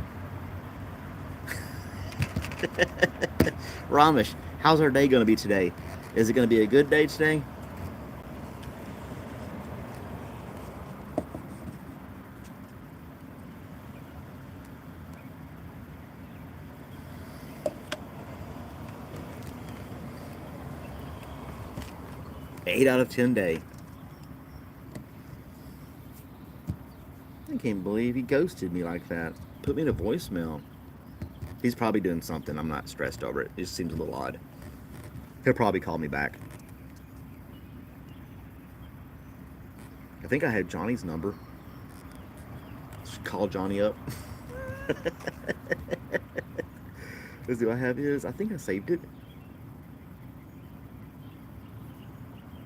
Ramesh, how's our day going to be today? Is it going to be a good day today? Eight out of 10 day. I can't believe he ghosted me like that. Put me in a voicemail. He's probably doing something. I'm not stressed over it. It just seems a little odd. He'll probably call me back. I think I had Johnny's number. Should call Johnny up. Do I have his? I think I saved it.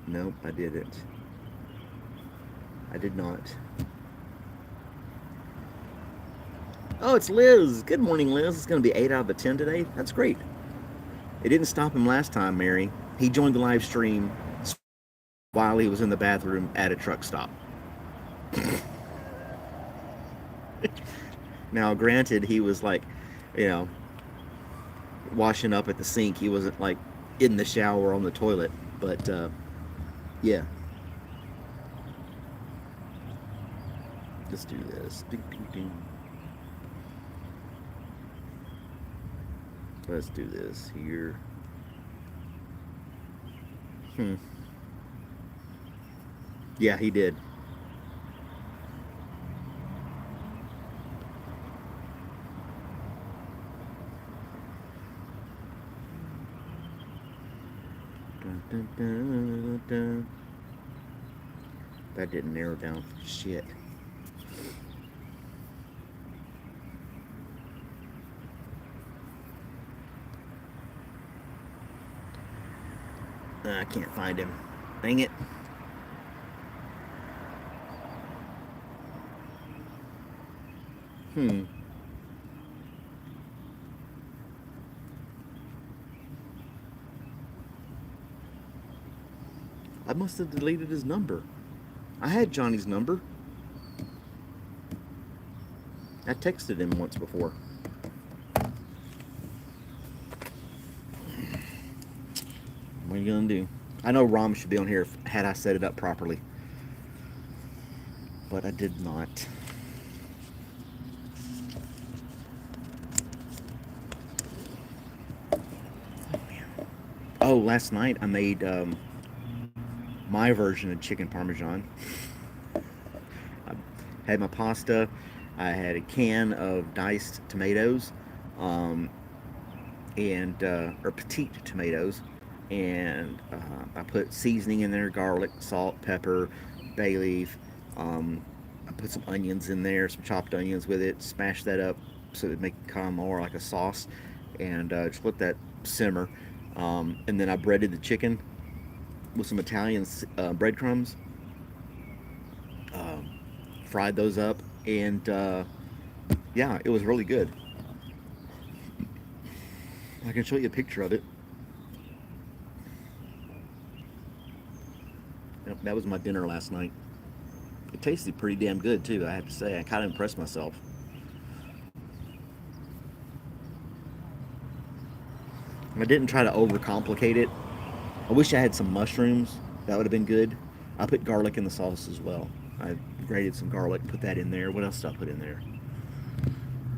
Nope, I didn't. I did not. Oh, it's Liz. Good morning, Liz. It's going to be 8 out of 10 today. That's great. It didn't stop him last time, Mary. He joined the live stream while he was in the bathroom at a truck stop. Now, granted, he was like, you know, washing up at the sink. He wasn't like in the shower or on the toilet, but yeah. Let's do this. Ding, ding, ding. Let's do this here. Yeah, he did. Dun, dun, dun, dun. That didn't narrow down. Shit. I can't find him. Dang it. I must have deleted his number. I had Johnny's number. I texted him once before. What are you gonna do? I know Rom should be on here had I set it up properly, but I did not. Oh, last night I made my version of chicken parmesan. I had my pasta. I had a can of diced tomatoes, um, and or petite tomatoes, and I put seasoning in there: garlic, salt, pepper, bay leaf. I put some onions in there, some chopped onions with it. Smash that up so it make it kind of more like a sauce, and just let that simmer. And then I breaded the chicken with some Italian breadcrumbs. Um, Fried those up, and yeah, it was really good. I can show you a picture of it. Yep, that was my dinner last night. It tasted pretty damn good too. I have to say, I kind of impressed myself. I didn't try to overcomplicate it. I wish I had some mushrooms. That would have been good. I put garlic in the sauce as well. I grated some garlic, put that in there. What else did I put in there?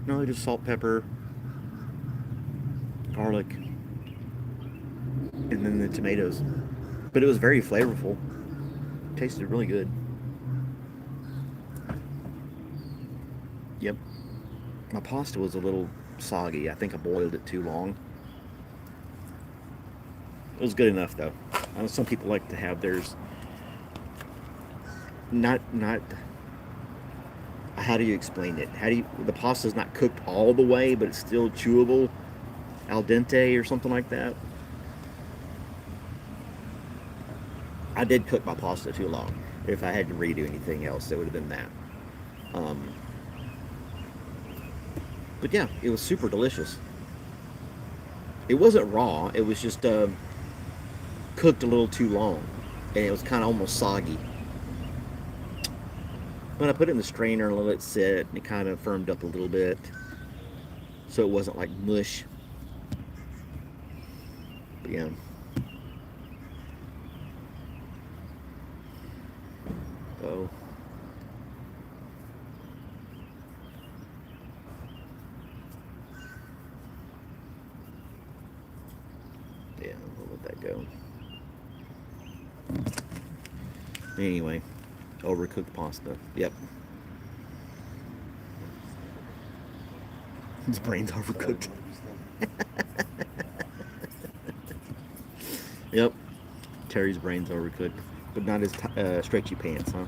No, just salt, pepper, garlic, and then the tomatoes. But it was very flavorful. Tasted really good. Yep. My pasta was a little soggy. I think I boiled it too long. It was good enough though. I know some people like to have theirs not. How do you explain it? How do you the pasta's not cooked all the way, but it's still chewable, al dente or something like that. I did cook my pasta too long. If I had to redo anything else, it would have been that. Um, but yeah, it was super delicious. It wasn't raw. It was just cooked a little too long, and it was kind of almost soggy. When I put it in the strainer and let it sit, and it kind of firmed up a little bit, so it wasn't like mush. But yeah. Oh. Yeah, we'll let that go. Anyway, overcooked pasta. Yep. His brain's overcooked. Yep. Terry's brain's overcooked. But not his stretchy pants, huh?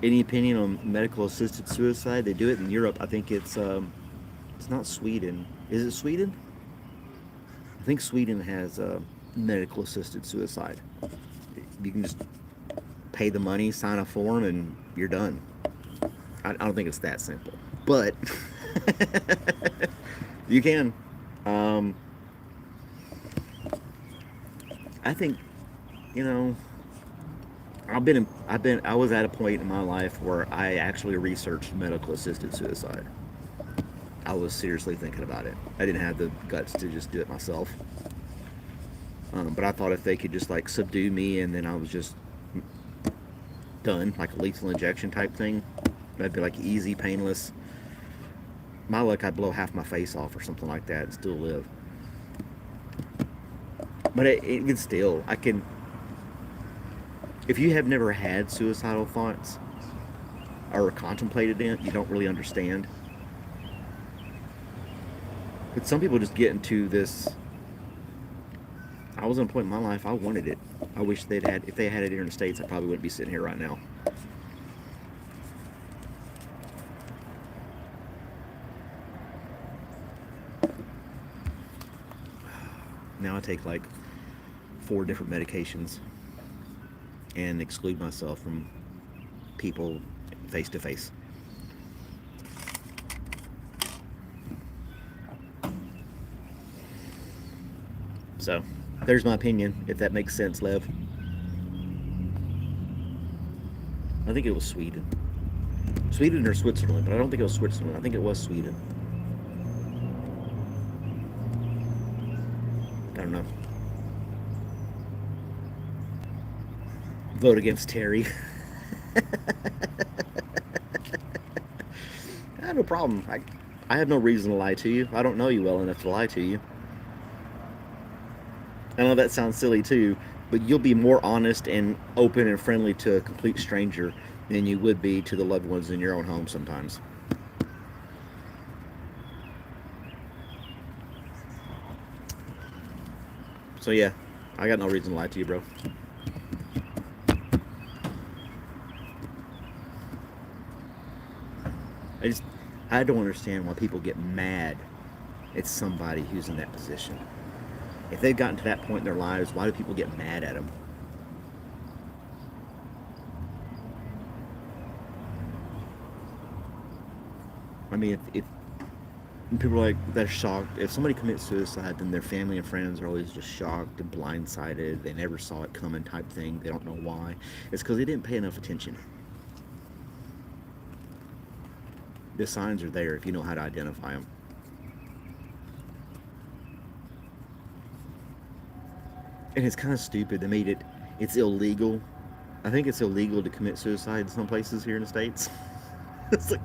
Any opinion on medical assisted suicide? They do it in Europe. I think it's not Sweden. Is it Sweden? I think Sweden has medical assisted suicide. You can just pay the money, sign a form, and you're done. I don't think it's that simple, but you can. Um, I think, you know, I was at a point in my life where I actually researched medical assisted suicide. I was seriously thinking about it. I didn't have the guts to just do it myself. But I thought if they could just like subdue me and then I was just done, like a lethal injection type thing, that'd be like easy, painless. My luck, I'd blow half my face off or something like that and still live. But it still, I can. If you have never had suicidal thoughts or contemplated it, you don't really understand. But some people just get into this. I was at a point in my life I wanted it. I wish if they had it here in the States, I probably wouldn't be sitting here right now. Now I take like 4 different medications and exclude myself from people face to face. So, there's my opinion, if that makes sense, Lev. I think it was Sweden. Sweden or Switzerland, but I don't think it was Switzerland. I think it was Sweden. I don't know. Vote against Terry. I have no problem. I have no reason to lie to you. I don't know you well enough to lie to you. I know that sounds silly too, but you'll be more honest and open and friendly to a complete stranger than you would be to the loved ones in your own home sometimes. So yeah, I got no reason to lie to you, bro. I just I don't understand why people get mad at somebody who's in that position. If they've gotten to that point in their lives, why do people get mad at them? I mean, if people are like they're shocked, if somebody commits suicide, then their family and friends are always just shocked and blindsided. They never saw it coming, type thing. They don't know why. It's because they didn't pay enough attention. The signs are there if you know how to identify them. And it's kind of stupid. They made it. It's illegal. I think it's illegal to commit suicide in some places here in the states. It's like,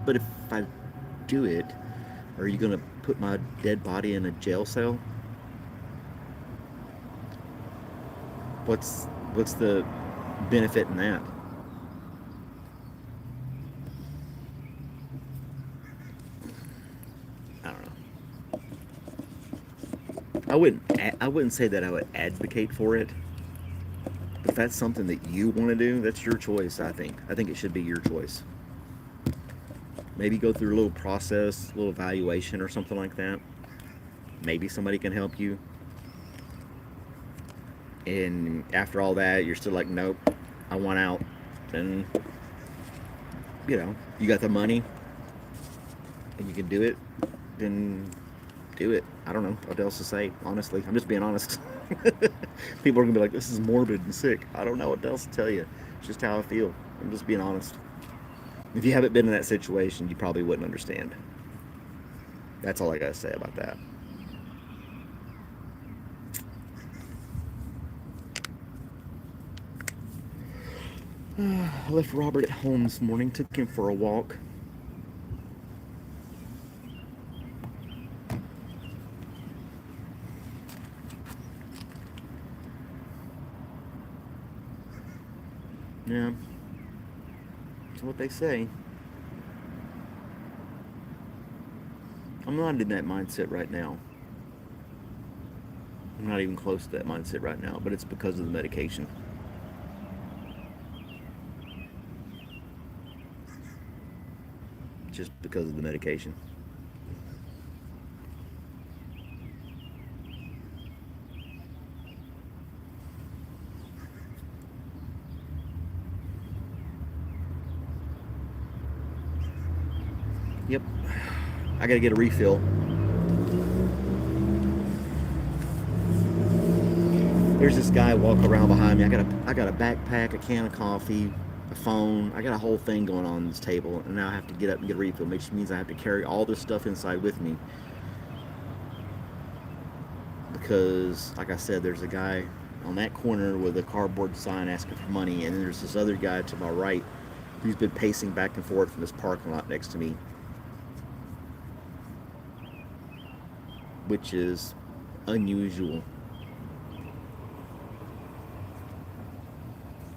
but if I do it, are you gonna put my dead body in a jail cell? What's the benefit in that? I don't know. I wouldn't say that I would advocate for it. But if that's something that you want to do, that's your choice. I think it should be your choice. Maybe go through a little process, a little evaluation or something like that. Maybe somebody can help you. And after all that, you're still like, nope, I want out. Then, you got the money and you can do it, then do it. I don't know what else to say, honestly. I'm just being honest. People are going to be like, this is morbid and sick. I don't know what else to tell you. It's just how I feel. I'm just being honest. If you haven't been in that situation, you probably wouldn't understand. That's all I got to say about that. I left Robert at home this morning, took him for a walk. Yeah, that's what they say. I'm not in that mindset right now. I'm not even close to that mindset right now, but it's because of the medication. Just because of the medication. Yep. I gotta get a refill. There's this guy walking around behind me. I got a backpack, a can of coffee, a phone. I got a whole thing going on this table, and now I have to get up and get a refill, which means I have to carry all this stuff inside with me. Because, like I said, there's a guy on that corner with a cardboard sign asking for money, and then there's this other guy to my right who's been pacing back and forth in this parking lot next to me, which is unusual.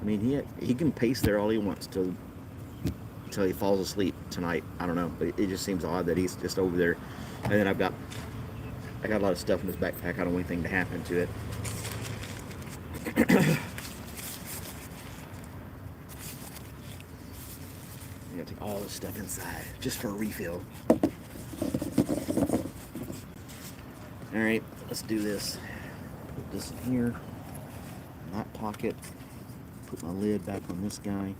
I mean, he can pace there all he wants till he falls asleep tonight. I don't know, but it just seems odd that he's just over there. And then I got a lot of stuff in this backpack. I don't want anything to happen to it. I gotta take all this stuff inside just for a refill. All right, let's do this. Put this in here, in that pocket. Put my lid back on this guy.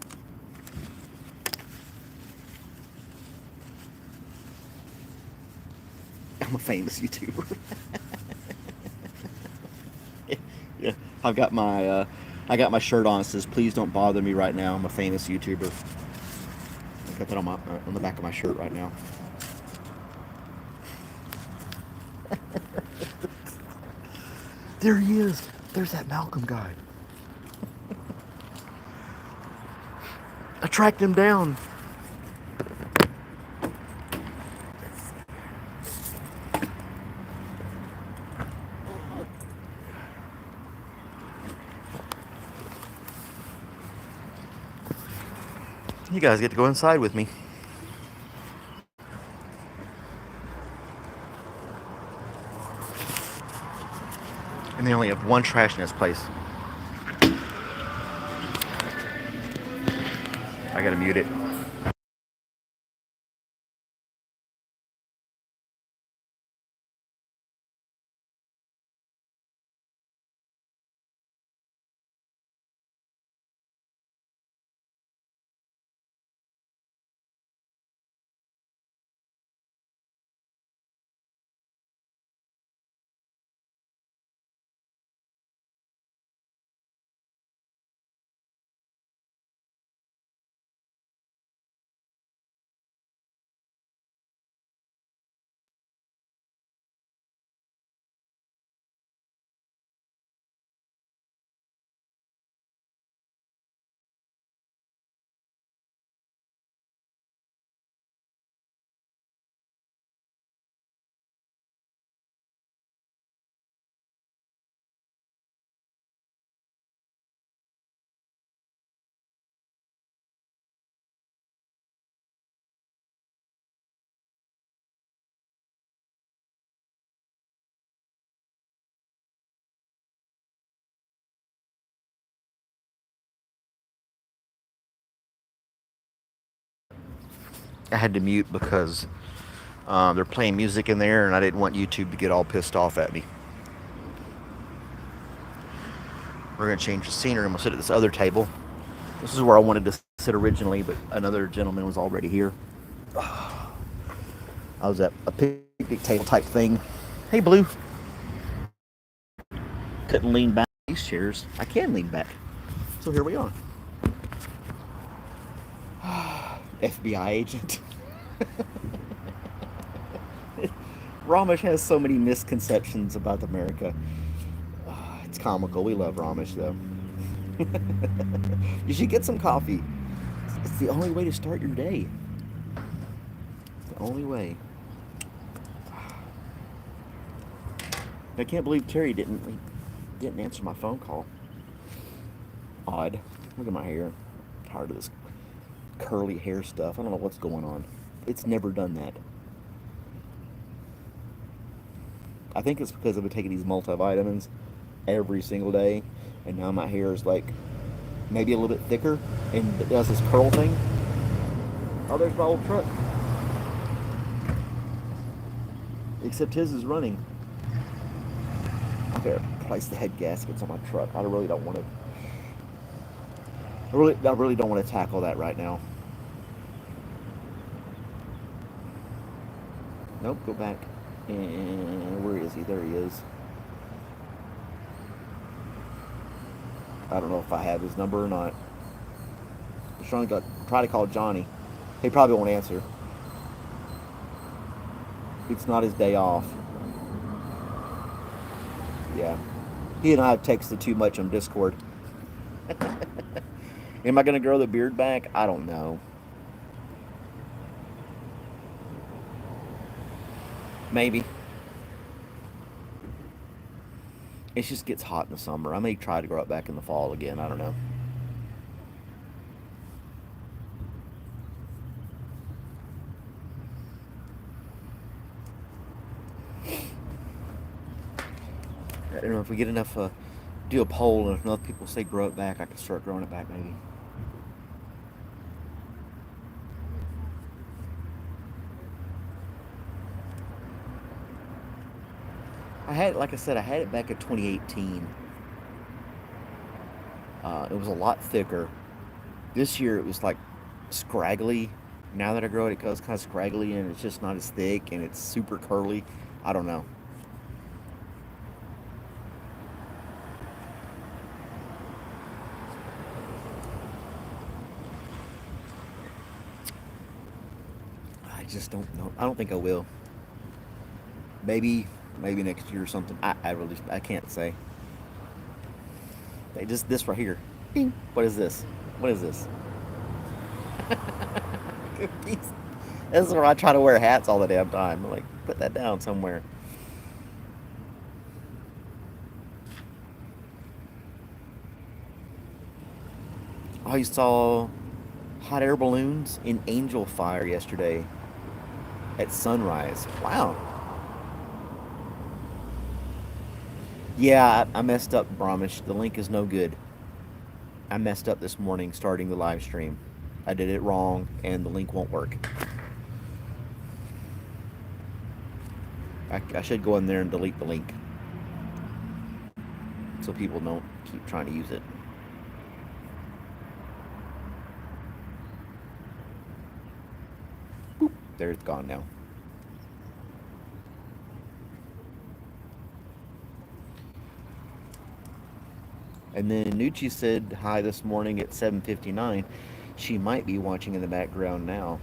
I'm a famous YouTuber. Yeah, I got my shirt on. It says, "Please don't bother me right now. I'm a famous YouTuber." I got that on the back of my shirt right now. There he is. There's that Malcolm guy. I tracked him down. You guys get to go inside with me. And they only have one trash in this place. I gotta mute it. I had to mute because they're playing music in there, and I didn't want YouTube to get all pissed off at me. We're gonna change the scenery, and we'll sit at this other table. This is where I wanted to sit originally, but another gentleman was already here. I was at a picnic table type thing. Hey, Blue. Couldn't lean back these chairs. I can lean back. So here we are. FBI agent. Ramesh has so many misconceptions about America. It's comical. We love Ramesh, though. You should get some coffee. It's the only way to start your day. It's the only way. I can't believe Terry didn't answer my phone call. Odd. Look at my hair. I'm tired of this curly hair stuff. I don't know what's going on. It's never done that. I think it's because I've been taking these multivitamins every single day, and now my hair is like maybe a little bit thicker, and it does this curl thing. Oh, there's my old truck. Except his is running. I better place the head gaskets on my truck. I really don't want to. I really don't want to tackle that right now. Nope, go back. And where is he? There he is. I don't know if I have his number or not. I'm trying to try to call Johnny. He probably won't answer. It's not his day off. Yeah. He and I have texted too much on Discord. Am I going to grow the beard back? I don't know. Maybe. It just gets hot in the summer. I may try to grow it back in the fall again. I don't know. I don't know if we get enough, do a poll, and if enough people say grow it back, I can start growing it back maybe. Like I said, I had it back in 2018. It was a lot thicker. This year it was like scraggly. Now that I grow it, it goes kind of scraggly, and it's just not as thick, and it's super curly. I don't know. I just don't know. I don't think I will. Maybe next year or something. I can't say. Just this right here. Bing. What is this? What is this? Cookies. This is where I try to wear hats all the damn time. I'm like, put that down somewhere. I saw Hot air balloons in Angel Fire yesterday at sunrise. Wow. Yeah, I messed up, Bramish. The link is no good. I messed up this morning starting the live stream. I did it wrong, and the link won't work. I should go in there and delete the link so people don't keep trying to use it. Boop. There, it's gone now. And then Nucci said hi this morning at 7:59. She might be watching in the background now.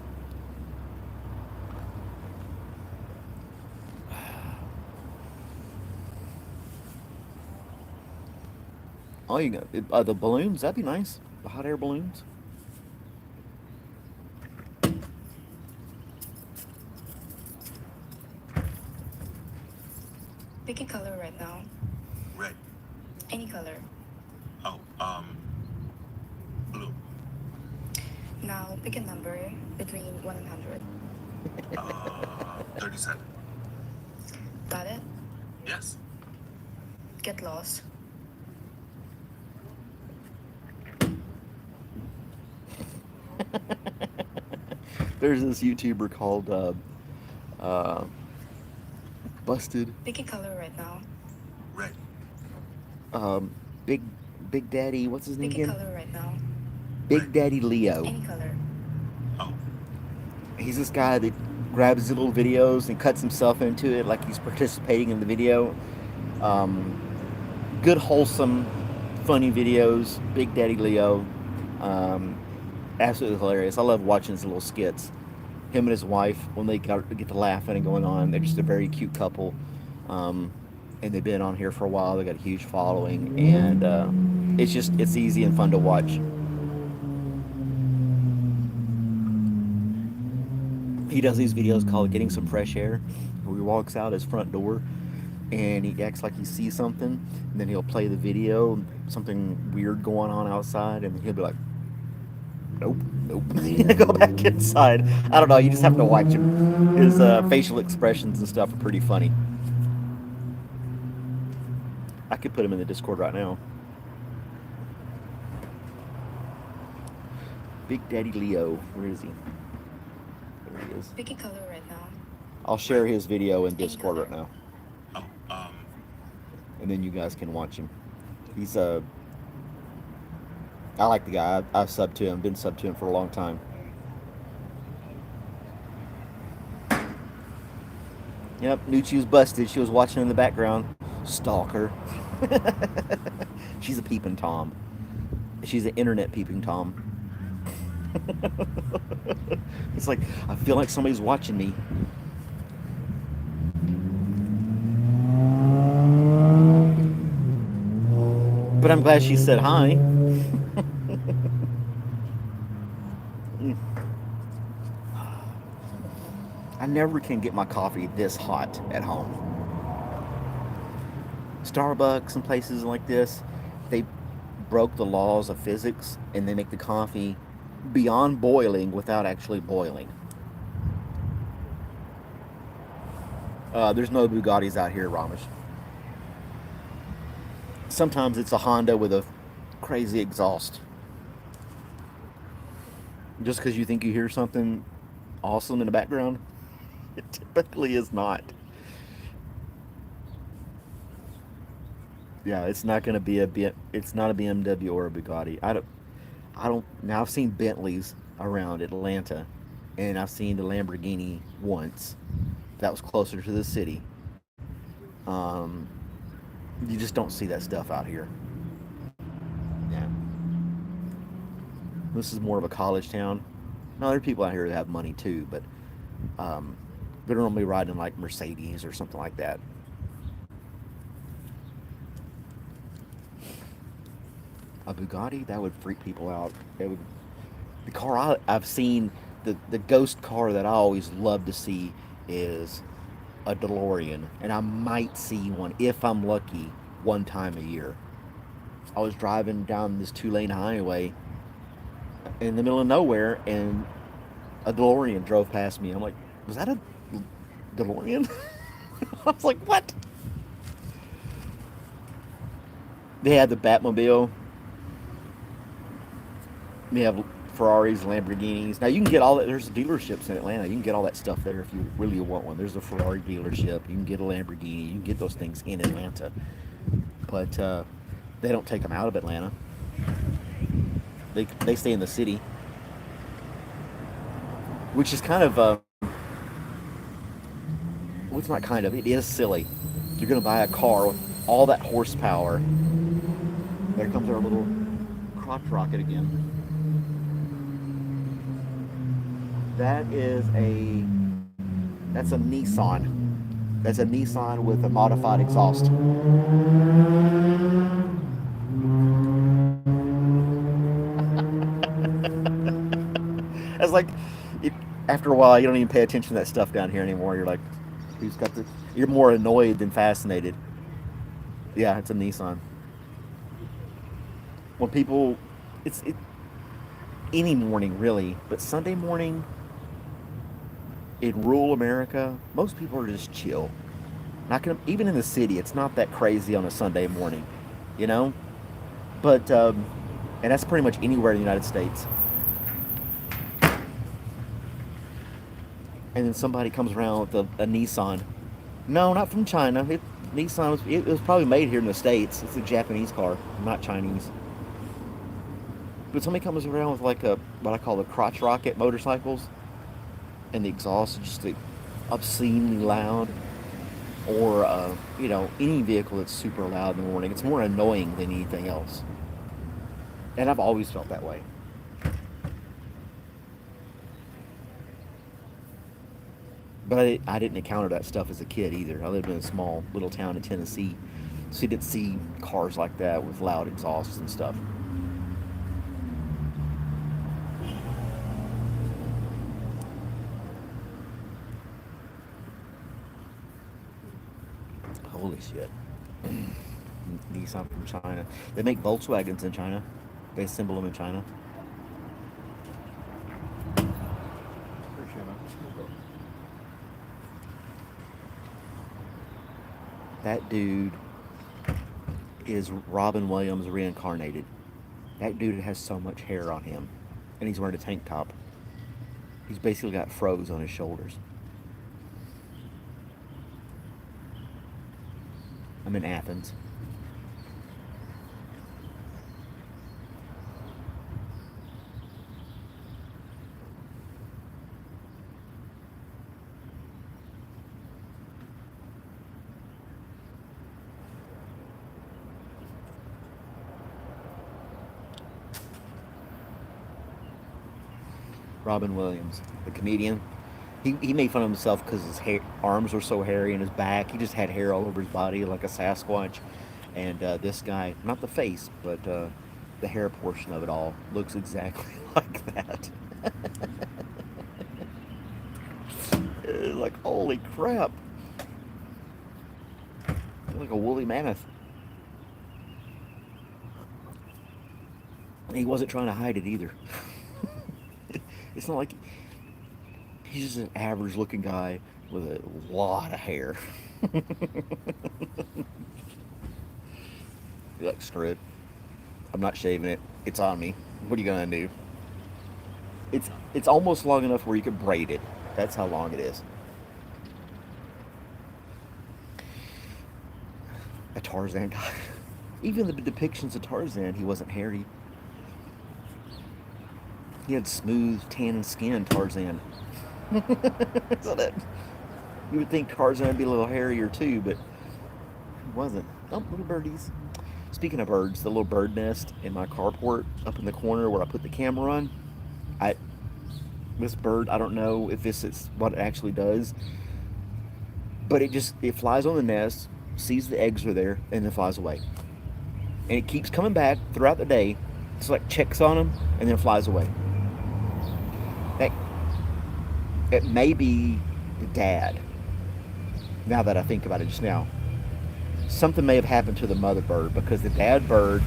Oh, you got the balloons. That'd be nice. The hot air balloons. Pick a color right now. Red. Any color. Oh, blue. Now pick a number between 1 and 100. 37. Got it? Yes. Get lost. There's this YouTuber called Busted. Pick a color right now. Red. Um, Big Big Daddy. What's his name Pick a again? color right now. Big Daddy Leo. Any color. Oh, He's this guy that grabs his little videos and cuts himself into it like he's participating in the video. Good, wholesome, funny videos. Big Daddy Leo. Absolutely hilarious. I love watching his little skits. Him and his wife, when they get to laughing and going on, they're just a very cute couple. And they've been on here for a while. They got a huge following, and it's easy and fun to watch. He does these videos called "Getting Some Fresh Air," where he walks out his front door and he acts like he sees something, and then he'll play the video, something weird going on outside, and he'll be like, "Nope, nope," go back inside. I don't know. You just have to watch him. His facial expressions and stuff are pretty funny. I could put him in the Discord right now. Big Daddy Leo, where is he? There he is. Pick a color right now. I'll share his video in Discord right now, oh, and then you guys can watch him. He's I like the guy. I've subbed to him. Been subbed to him for a long time. Yep, Nucci was busted. She was watching in the background. Stalker. She's a peeping Tom. She's an internet peeping Tom. It's like, I feel like somebody's watching me. But I'm glad she said hi. I never can get my coffee this hot at home. Starbucks and places like this, they broke the laws of physics and they make the coffee beyond boiling without actually boiling. There's no Bugattis out here, Ramesh. Sometimes it's a Honda with a crazy exhaust. Just because you think you hear something awesome in the background, it typically is not. Yeah, it's not going to be it's not a BMW or a Bugatti. I don't. Now I've seen Bentleys around Atlanta, and I've seen the Lamborghini once. That was closer to the city. You just don't see that stuff out here. Yeah. This is more of a college town. No, there are people out here that have money too, but they're normally riding like Mercedes or something like that. A Bugatti, that would freak people out. It would. The car I've seen, the ghost car that I always love to see is a DeLorean, and I might see one if I'm lucky one time a year. I was driving down this 2-lane highway in the middle of nowhere, and a DeLorean drove past me. I'm like, was that a DeLorean? I was like, what? They had the Batmobile. They have Ferraris, Lamborghinis. Now you can get all that. There's dealerships in Atlanta. You can get all that stuff there if you really want one. There's a Ferrari dealership. You can get a Lamborghini. You can get those things in Atlanta, but they don't take them out of Atlanta. They stay in the city, which is kind of well, it's not kind of. It is silly. You're gonna buy a car with all that horsepower. There comes our little crotch rocket again. That's a Nissan. That's a Nissan with a modified exhaust. It's like after a while you don't even pay attention to that stuff down here anymore. You're like, who's got the? You're more annoyed than fascinated. Yeah, it's a Nissan. When people, it any morning really, but Sunday morning in rural America, most people are just chill. Not gonna even in the city, it's not that crazy on a Sunday morning, you know. But and that's pretty much anywhere in the United States. And then somebody comes around with a Nissan. No, not from China. It was probably made here in the States. It's a Japanese car, not Chinese. But somebody comes around with like a what I call the crotch rocket motorcycles, and the exhaust is just like obscenely loud, or any vehicle that's super loud in the morning. It's more annoying than anything else, and I've always felt that way. But I didn't encounter that stuff as a kid either. I lived in a small little town in Tennessee, so you didn't see cars like that with loud exhausts and stuff. Holy shit. Nissan from China. They make Volkswagens in China. They assemble them in China. That dude is Robin Williams reincarnated. That dude has so much hair on him, and he's wearing a tank top. He's basically got froze on his shoulders. I'm in Athens. Robin Williams, the comedian. He made fun of himself because his arms were so hairy and his back. He just had hair all over his body like a Sasquatch. And this guy, not the face, but the hair portion of it all, looks exactly like that. Like, holy crap. Like a woolly mammoth. And he wasn't trying to hide it either. It's not like he's just an average looking guy with a lot of hair. Like, screw it. I'm not shaving it. It's on me. What are you gonna do? It's almost long enough where you could braid it. That's how long it is. A Tarzan guy. Even the depictions of Tarzan, he wasn't hairy. He had smooth, tan skin, Tarzan. So that you would think Tarzan would be a little hairier too, but he wasn't. Oh, little birdies. Speaking of birds, the little bird nest in my carport up in the corner where I put the camera on. This bird, I don't know if this is what it actually does, but it flies on the nest, sees the eggs are there, and then flies away. And it keeps coming back throughout the day. It's like checks on them and then flies away. It may be the dad. Now that I think about it just now, something may have happened to the mother bird because the dad bird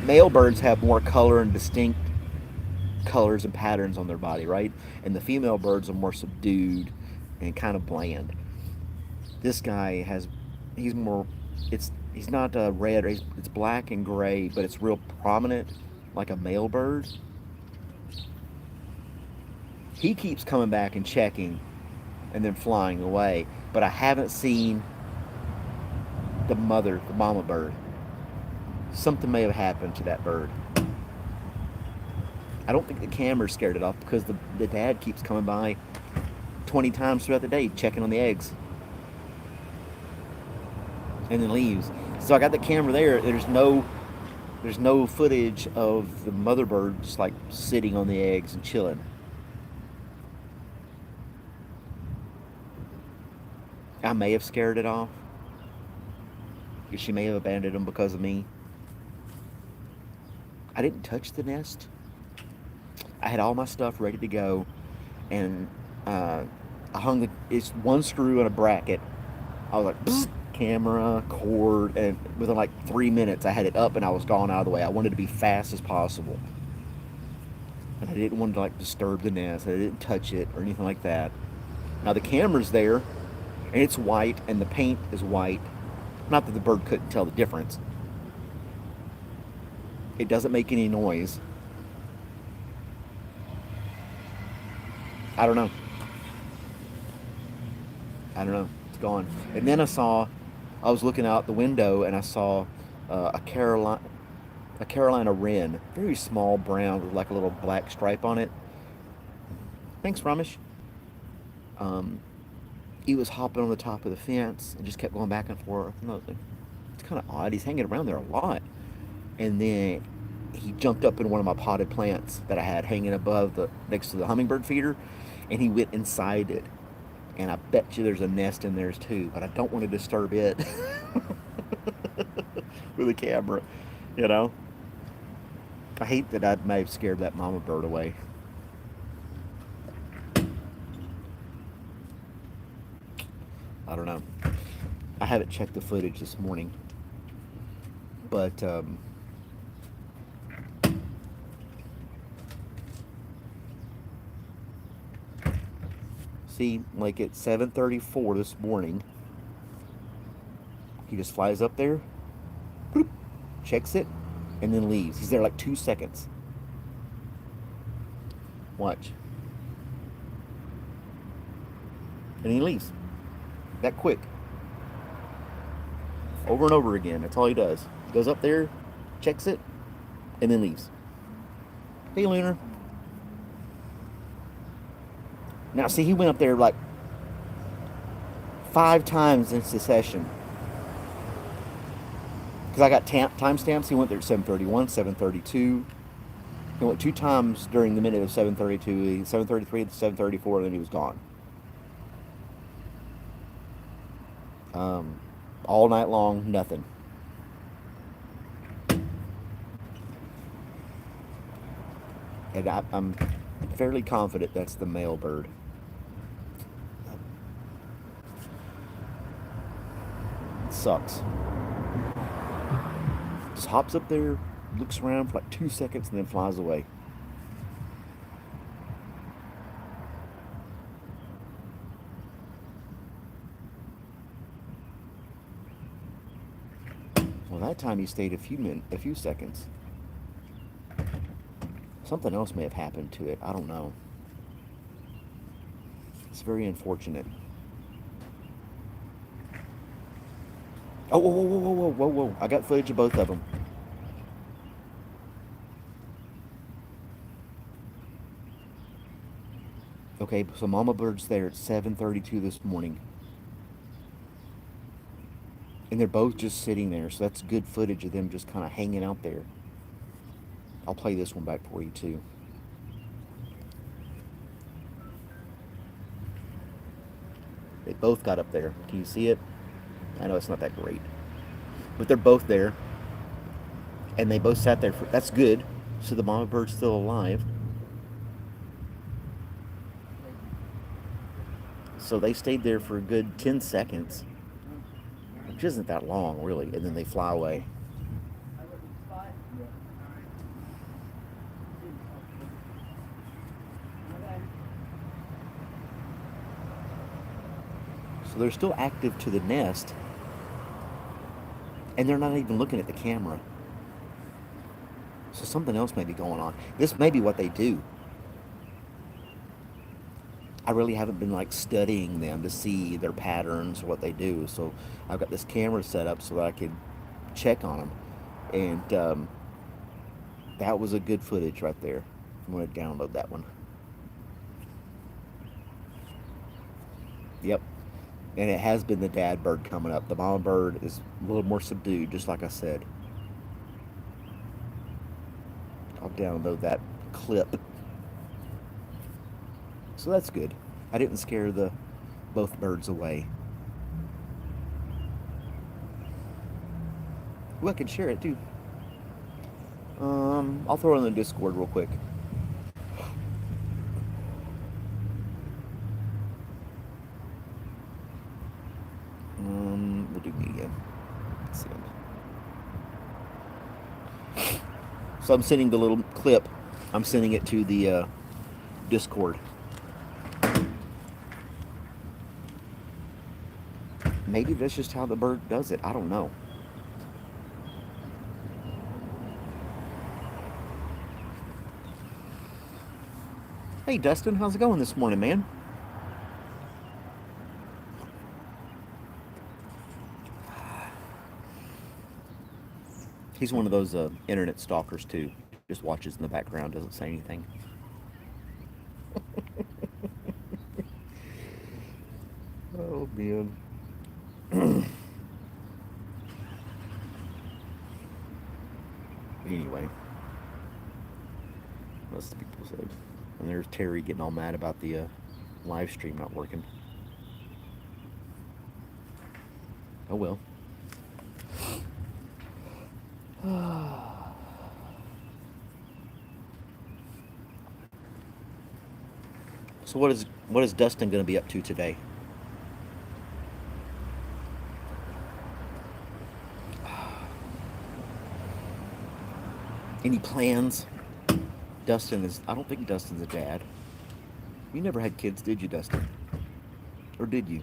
male birds have more color and distinct colors and patterns on their body, right? And the female birds are more subdued and kind of bland. This guy has, he's more, he's not red, it's black and gray, but it's real prominent, like a male bird. He keeps coming back and checking and then flying away, but I haven't seen the mama bird. Something may have happened to that bird. I don't think the camera scared it off because the dad keeps coming by 20 times throughout the day checking on the eggs and then leaves. So I got the camera there. There's no footage of the mother bird just like sitting on the eggs and chilling. I may have scared it off. She may have abandoned them because of me. I didn't touch the nest. I had all my stuff ready to go, and I hung it's one screw and a bracket. I was like, psst, camera, cord, and within like 3 minutes I had it up and I was gone out of the way. I wanted to be fast as possible. And I didn't want to like disturb the nest. I didn't touch it or anything like that. Now the camera's there, and it's white, and the paint is white. Not that the bird couldn't tell the difference. It doesn't make any noise. I don't know. It's gone. And then I was looking out the window and I saw a Carolina wren, very small brown with like a little black stripe on it. Thanks, Ramesh. He was hopping on the top of the fence and just kept going back and forth. And I was like, it's kind of odd. He's hanging around there a lot. And then he jumped up in one of my potted plants that I had hanging above next to the hummingbird feeder, and he went inside it. And I bet you there's a nest in there too, but I don't want to disturb it with a camera, you know? I hate that I may have scared that mama bird away. I don't know. I haven't checked the footage this morning, but see, like at 7:34 this morning, he just flies up there, boop, checks it, and then leaves. He's there like 2 seconds. Watch. And he leaves. That quick. Over and over again. That's all he does. Goes up there, checks it, and then leaves. Hey, Lunar. Now, see, he went up there like 5 times in succession. Because I got timestamps. He went there at 7:31, 7:32. He went 2 times during the minute of 7:32, 7:33, 7:34, and then he was gone. All night long, nothing. And I'm fairly confident that's the male bird. It sucks. Just hops up there, looks around for like 2 seconds, and then flies away. Well, that time he stayed a few seconds. Something else may have happened to it. I don't know. It's very unfortunate. Oh, whoa, whoa, whoa, whoa, whoa, whoa. I got footage of both of them. Okay, so mama bird's there at 7:32 this morning. And they're both just sitting there, so that's good footage of them just kind of hanging out there. I'll play this one back for you too. They both got up there. Can you see it? I know it's not that great. But they're both there. And they both sat there for, that's good. So the mama bird's still alive. So they stayed there for a good 10 seconds. Which isn't that long, really. And then they fly away. So they're still active to the nest, and they're not even looking at the camera. So something else may be going on. This may be what they do. I really haven't been like studying them to see their patterns or what they do. So I've got this camera set up so that I could check on them. And that was a good footage right there. I'm going to download that one. Yep. And it has been the dad bird coming up. The mama bird is a little more subdued, just like I said. I'll download that clip. So that's good. I didn't scare the both birds away. Ooh, I can share it too. I'll throw it on the Discord real quick. We'll do media. Let's see. So I'm sending the little clip. I'm sending it to the Discord. Maybe that's just how the bird does it. I don't know. Hey Dustin, how's it going this morning, man? He's one of those internet stalkers too. Just watches in the background, doesn't say anything. Oh man. Anyway, that's the people said. And there's Terry getting all mad about the live stream not working. Oh well. So what is Dustin going to be up to today? Any plans? I don't think Dustin's a dad. You never had kids, did you, Dustin? Or did you?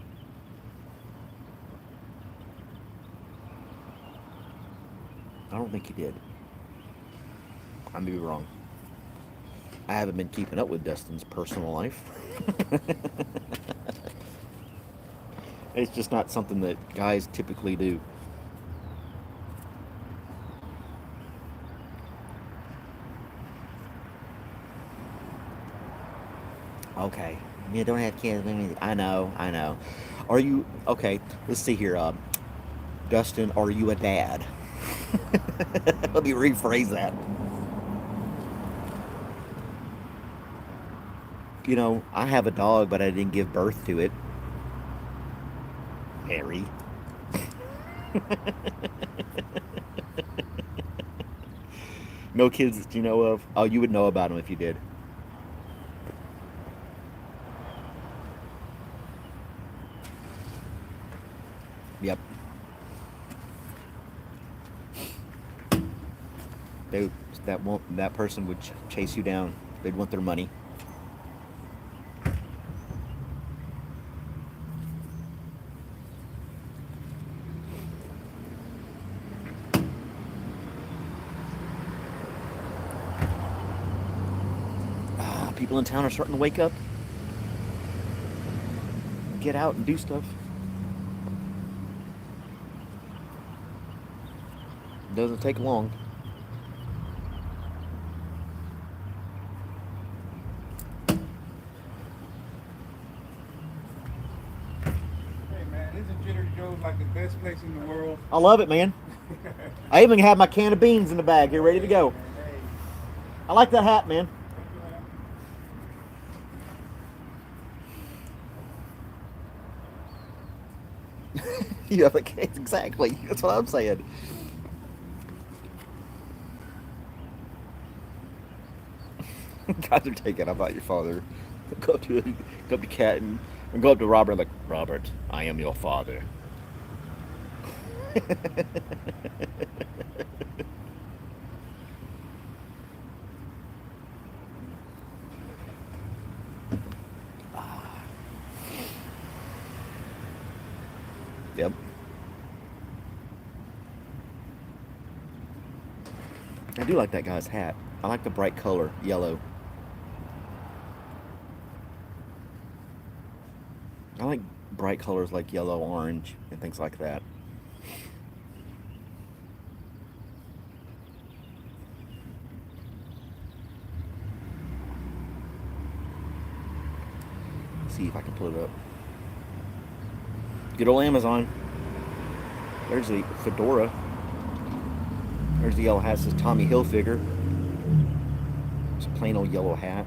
I don't think you did. I may be wrong. I haven't been keeping up with Dustin's personal life. It's just not something that guys typically do. Okay. You don't have kids. I know. Are you okay? Let's see here. Dustin, are you a dad? Let me rephrase that. You know, I have a dog, but I didn't give birth to it. Harry. No kids that you know of? Oh, you would know about them if you did. Yep. That person would chase you down. They'd want their money. People in town are starting to wake up. Get out and do stuff. Doesn't take long. Hey man, isn't Trader Joe's like the best place in the world? I love it, man. I even have my can of beans in the bag here, ready to go. Hey, I like that hat, man. You have a case, exactly. That's what I'm saying. Guys are taking. I'm not your father. Go up to Cat and go up to Robert like, Robert, I am your father. I do like that guy's hat. I like the bright color, yellow. I like bright colors like yellow, orange, and things like that. Let's see if I can pull it up. Good old Amazon. There's the fedora. There's the yellow hat. It says Tommy Hilfiger. It's a plain old yellow hat.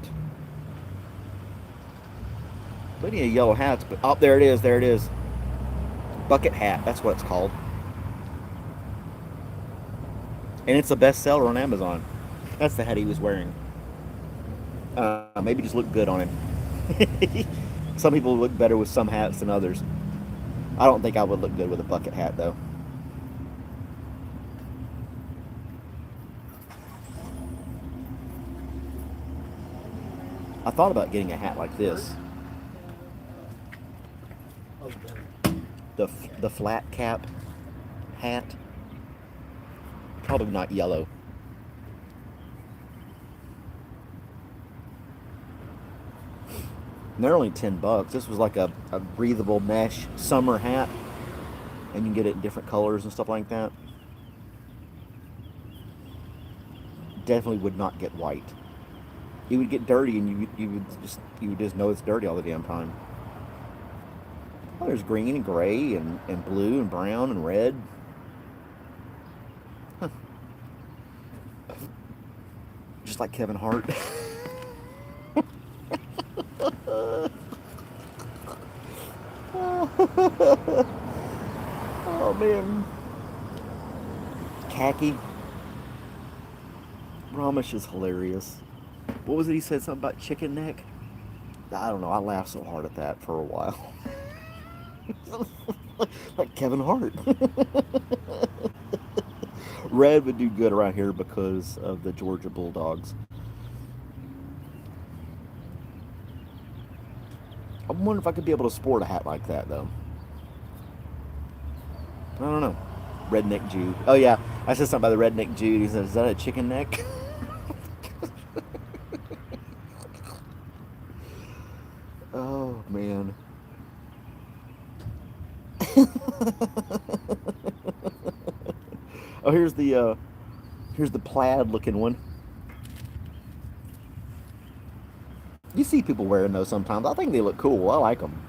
Plenty of yellow hats, but oh, there it is. There it is. Bucket hat. That's what it's called. And it's a bestseller on Amazon. That's the hat he was wearing. Maybe just look good on him. Some people look better with some hats than others. I don't think I would look good with a bucket hat, though. I thought about getting a hat like this. The flat cap hat. Probably not yellow. And they're only $10. This was like a breathable mesh summer hat. And you can get it in different colors and stuff like that. Definitely would not get white. It would get dirty, and you would just know it's dirty all the damn time. Oh, there's green and gray and blue and brown and red. Huh. Just like Kevin Hart. Oh man. Khaki. Ramesh is hilarious. What was it he said? Something about chicken neck? I don't know. I laughed so hard at that for a while. Like Kevin Hart. Red would do good around here because of the Georgia Bulldogs. I wonder if I could be able to sport a hat like that, though. I don't know. Redneck Jew. Oh, yeah. I said something about the Redneck Jew. He said, is that a chicken neck? Oh, man. Oh, here's the plaid looking one. You see people wearing those sometimes. I think they look cool. I like them.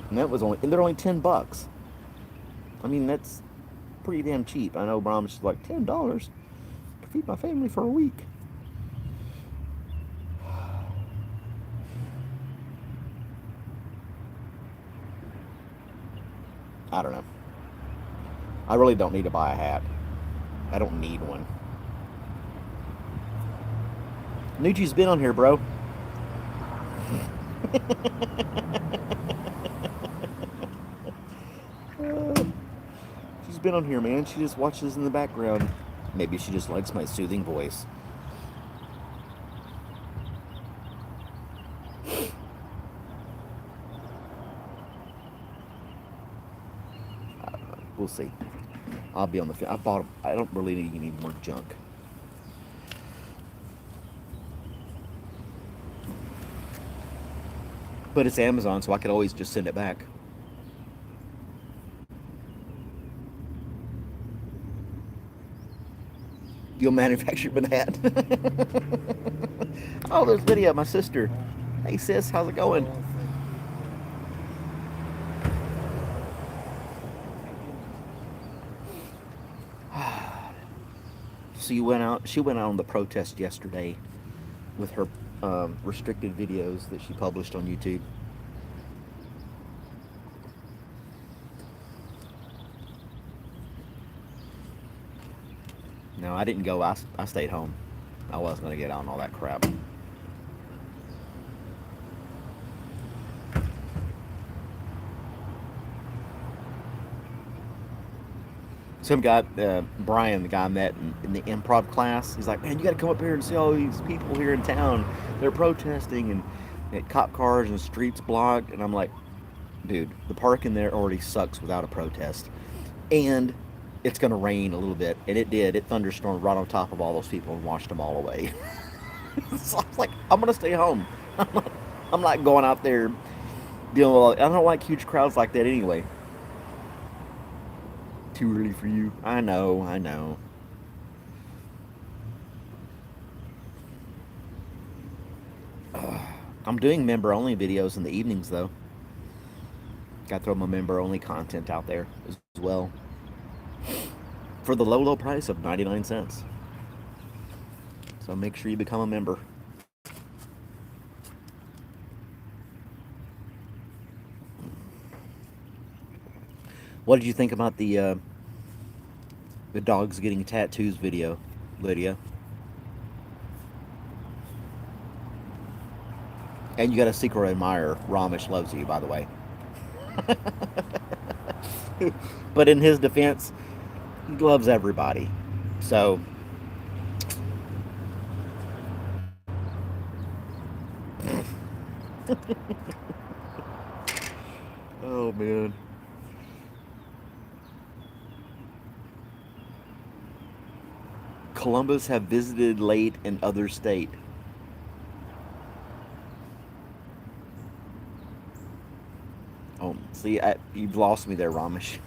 And they're only $10. I mean, that's pretty damn cheap. I know Brahms is like $10 to feed my family for a week. I don't know. I really don't need to buy a hat. I don't need one. Nucci's been on here, bro. She's been on here, man. She just watches in the background. Maybe she just likes my soothing voice. We'll see. I'll be on the. I bought them. I don't really need any more junk. But it's Amazon, so I could always just send it back. You'll manufacture a hat. Oh, there's Lydia, my sister. Hey sis, how's it going? So she went out on the protest yesterday with her restricted videos that she published on YouTube. No, I didn't go. I stayed home. I wasn't going to get on all that crap. Some guy, Brian, the guy I met in the improv class, he's like, man, you got to come up here and see all these people here in town. They're protesting and cop cars and streets blocked. And I'm like, Dude, the parking there already sucks without a protest. And it's going to rain a little bit. And it did. It thunderstormed right on top of all those people and washed them all away. So I was like, I'm going to stay home. I'm not going out there dealing with. I don't like huge crowds like that anyway. Too early for you. I know, I know. I'm doing member only videos in the evenings though. Got to throw my member only content out there as well. For the low, low price of 99 cents. So make sure you become a member. What did you think about the dogs getting tattoos video, Lydia? And you got a secret admirer. Ramesh loves you, by the way. But in his defense, he loves everybody. So, oh man. Columbus have visited late in other state. Oh, see, you've lost me there, Ramesh.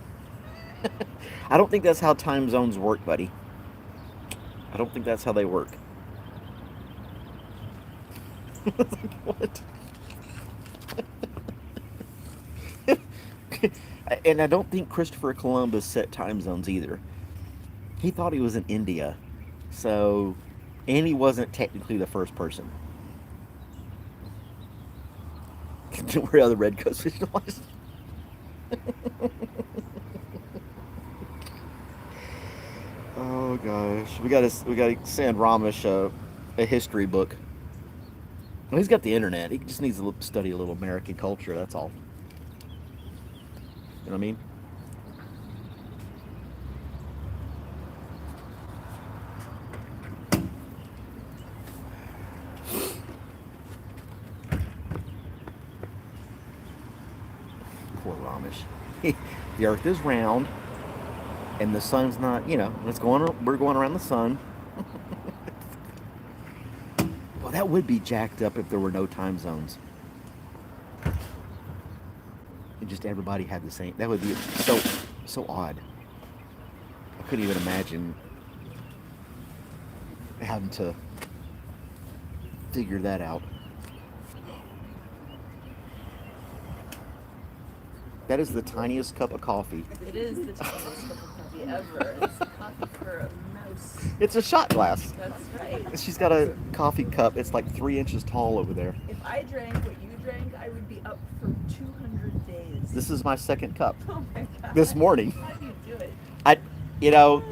I don't think that's how time zones work, buddy. I don't think that's how they work. What? And I don't think Christopher Columbus set time zones either. He thought he was in India. So, and he wasn't technically the first person. Where are the red coast visualized? Oh gosh, we gotta send Ramesh a history book. Well, he's got the internet. He just needs to study a little American culture. That's all. You know what I mean? Poor Ramesh. The Earth is round, and the sun's not. You know, we're going around the sun. Well, that would be jacked up if there were no time zones. And just everybody had the same. That would be so odd. I couldn't even imagine having to figure that out. That is the tiniest cup of coffee. It is the tiniest cup of coffee ever. It's coffee for a mouse. It's a shot glass. That's right. She's got a coffee cup. It's like 3 inches tall over there. If I drank what you drank, I would be up for 200 days. This is my second cup. Oh my god. This morning. How do you do it?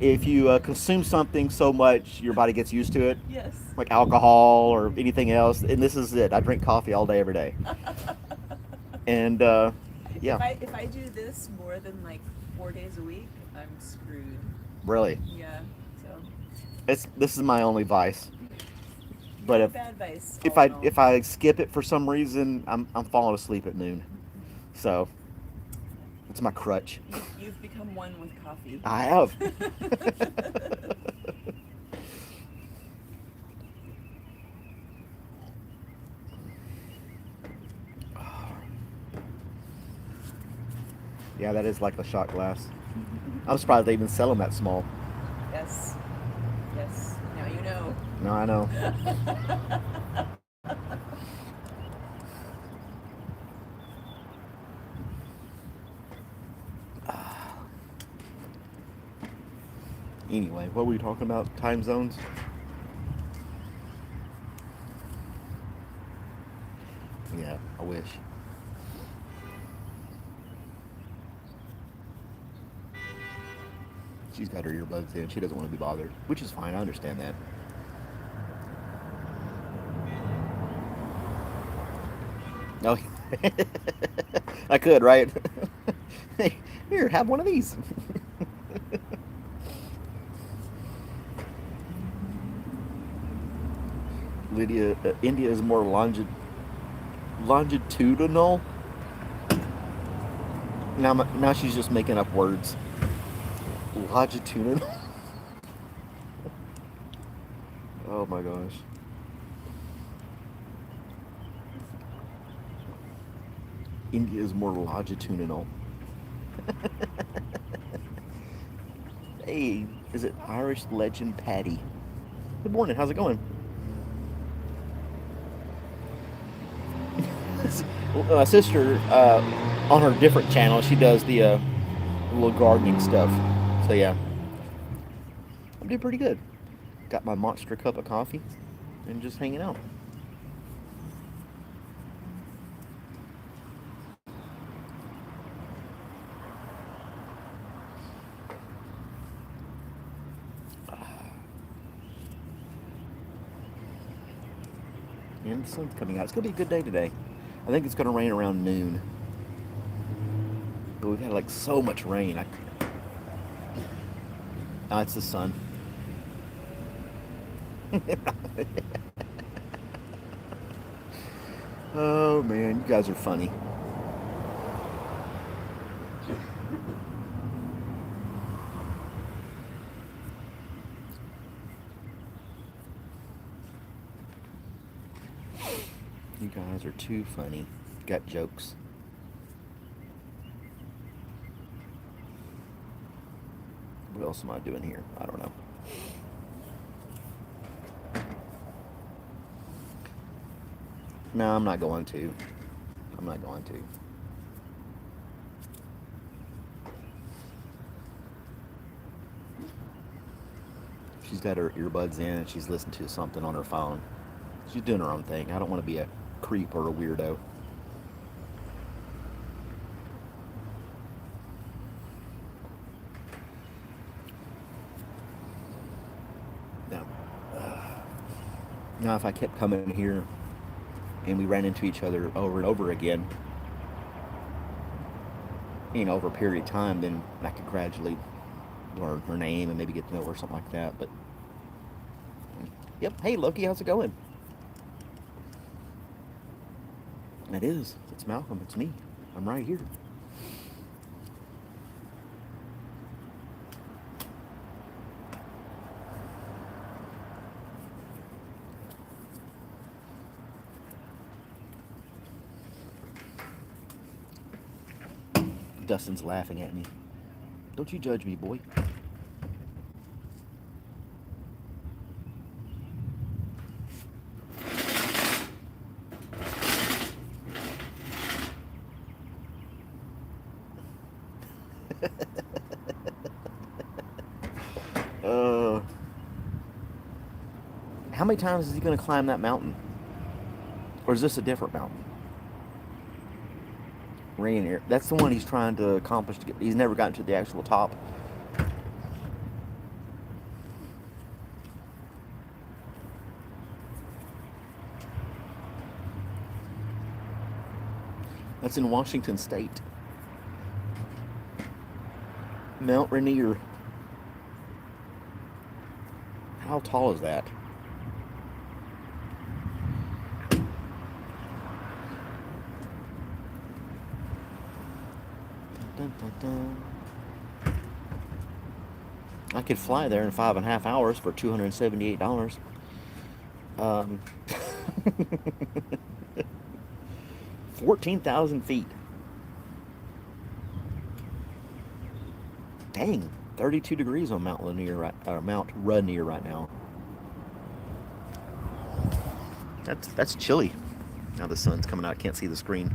If you consume something so much, your body gets used to it. Yes. Like alcohol or anything else. And this is it. I drink coffee all day, every day. And, yeah. If I do this more than like 4 days a week, I'm screwed. Really. Yeah. So. This is my only vice. But Bad vice. if I skip it for some reason, I'm falling asleep at noon. So it's my crutch. You've become one with coffee. I have. Yeah, that is like a shot glass. I'm surprised they even sell them that small. Yes. Yes. Now you know. No, I know. Anyway, what were we talking about? Time zones? Yeah, I wish. She's got her earbuds in. She doesn't want to be bothered, which is fine. I understand that. No, I could, right? Hey, here, have one of these. Lydia, India is more longitudinal. Now she's just making up words. Longitudinal. Oh my gosh. India is more longitudinal. Hey, is it Irish legend Patty? Good morning, how's it going? My sister, on her different channel, she does the little gardening stuff. So yeah, I'm doing pretty good. Got my monster cup of coffee and just hanging out. And the sun's coming out. It's gonna be a good day today. I think it's gonna rain around noon. But we've had like so much rain. Oh, it's the sun. Oh man, you guys are funny. You guys are too funny. Got jokes. What else am I doing here? I don't know. No, I'm not going to. I'm not going to. She's got her earbuds in and she's listening to something on her phone. She's doing her own thing. I don't want to be a creep or a weirdo. No. Now, if I kept coming here and we ran into each other over and over again, over a period of time, then I could gradually learn her name and maybe get to know her or something like that. But, yep. Hey, Loki, how's it going? It is. It's Malcolm. It's me. I'm right here. Dustin's laughing at me. Don't you judge me, boy. How many times is he going to climb that mountain? Or is this a different mountain? Rainier. That's the one he's trying to accomplish. He's never gotten to the actual top. That's in Washington State. Mount Rainier. How tall is that? Dun, dun, dun. I could fly there in 5.5 hours for $278. 14,000 feet. Dang, 32 degrees on Mount Rainier right now. That's chilly. Now the sun's coming out. I can't see the screen.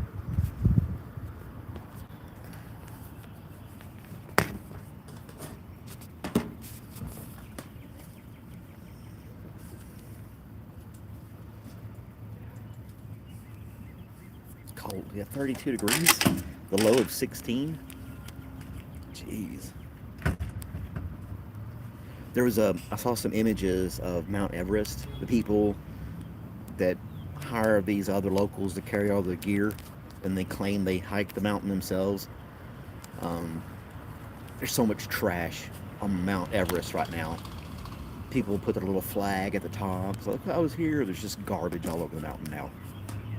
Cold. Yeah, 32 degrees. The low of 16. Jeez. I saw some images of Mount Everest. The people that hire these other locals to carry all the gear, and they claim they hiked the mountain themselves. There's so much trash on Mount Everest right now. People put their little flag at the top. It's like, I was here. There's just garbage all over the mountain now.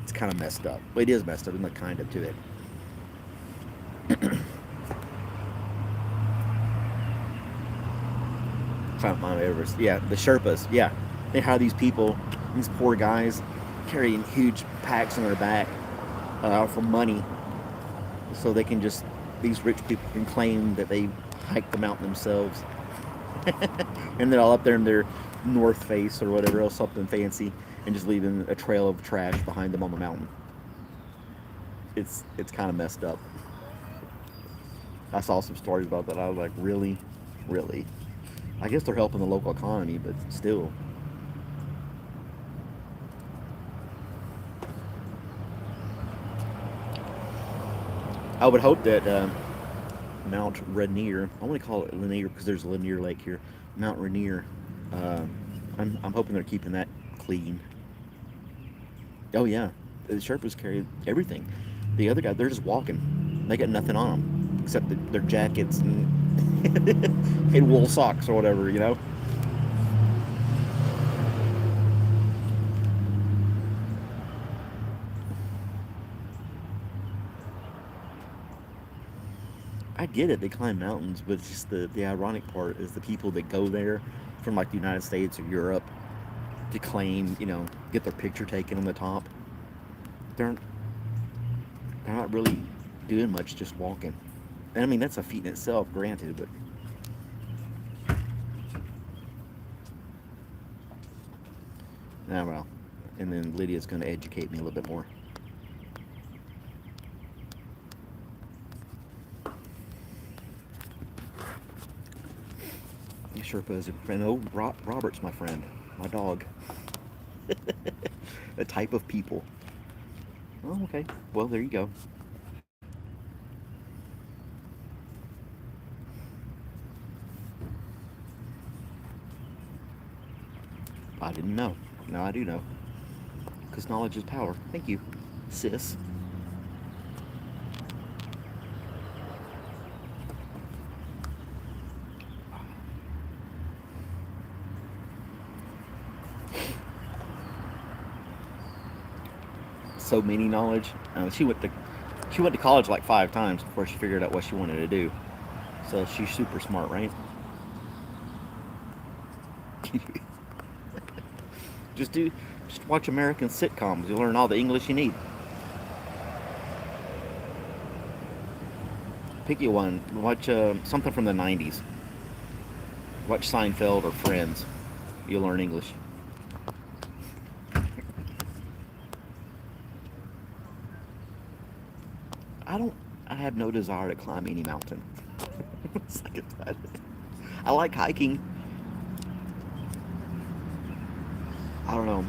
It's kind of messed up. Well, it is messed up, isn't it? Kind of to it. Mount Everest. Yeah, the Sherpas. Yeah, they hire these people, these poor guys, carrying huge packs on their back for money, so they can just these rich people can claim that they hiked the mountain themselves, and they're all up there in their North Face or whatever else, something fancy, and just leaving a trail of trash behind them on the mountain. It's kind of messed up. I saw some stories about that. I was like, really, really. I guess they're helping the local economy, but still. I would hope that Mount Rainier, I want to call it Lanier because there's a Lanier Lake here. Mount Rainier, uh, I'm hoping they're keeping that clean. Oh yeah, the Sherpas carry everything. The other guy, they're just walking. They got nothing on them except their jackets and, and wool socks or whatever, you know. I get it. They climb mountains, but it's just the ironic part is the people that go there from like the United States or Europe to claim, get their picture taken on the top. They're they're not really doing much, just walking. And I mean that's a feat in itself, granted, but well. And then Lydia's going to educate me a little bit more. Sherpa is a friend. Oh, Robert's my friend, my dog. A type of people. Oh, okay. Well, there you go. I didn't know. Now I do know. Because knowledge is power. Thank you, sis. So many knowledge. She went to college like 5 times before she figured out what she wanted to do. So she's super smart, right? Just watch American sitcoms. You'll learn all the English you need. Pick you one. Watch something from the '90s. Watch Seinfeld or Friends. You'll learn English. I have no desire to climb any mountain. I like hiking. I don't know.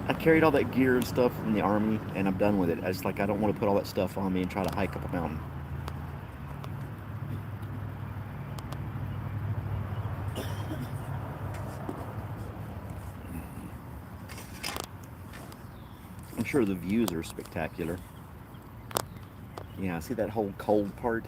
I carried all that gear and stuff in the army, and I'm done with it. I don't want to put all that stuff on me and try to hike up a mountain. I'm sure the views are spectacular. Yeah, see that whole cold part?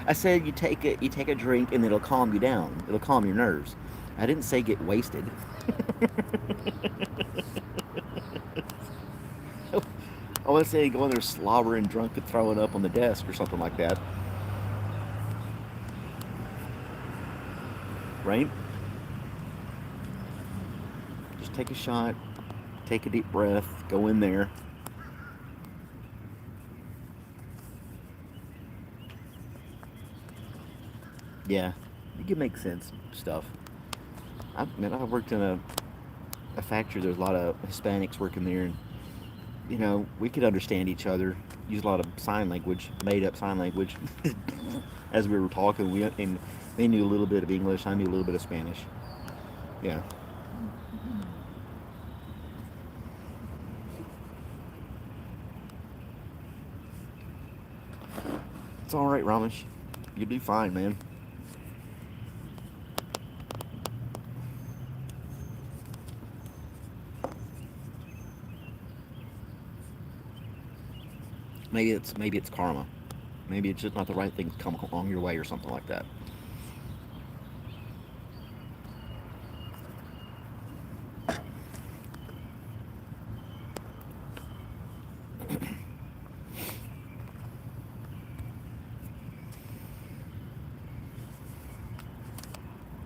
I said you take a drink and it'll calm you down. It'll calm your nerves. I didn't say get wasted. I wasn't saying go in there slobbering drunk and throwing up on the desk or something like that. Right? Just take a shot, take a deep breath, go in there. Yeah, you can make sense stuff. I worked in a factory. There's a lot of Hispanics working there, and we could understand each other. Use a lot of sign language, made up sign language, as we were talking. And they knew a little bit of English. I knew a little bit of Spanish. Yeah. It's all right, Ramesh. You'll do fine, man. maybe it's karma. Maybe it's just not the right thing to come along your way or something like that.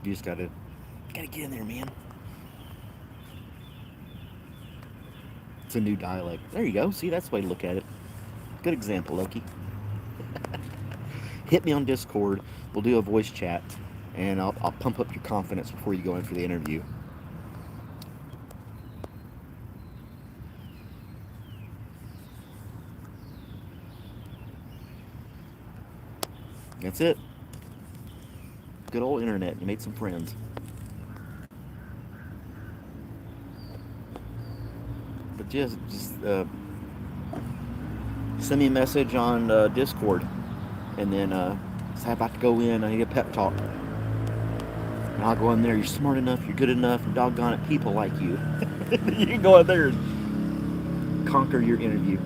You just gotta get in there, man. It's a new dialect. There you go. See, that's the way to look at it. Good example, Loki. Hit me on Discord. We'll do a voice chat, and I'll pump up your confidence before you go in for the interview. That's it. Good old internet. You made some friends. But just send me a message on Discord, and then say I'm about to go in. I need a pep talk. And I'll go in there. You're smart enough. You're good enough. And doggone it, people like you. You can go in there and conquer your interview.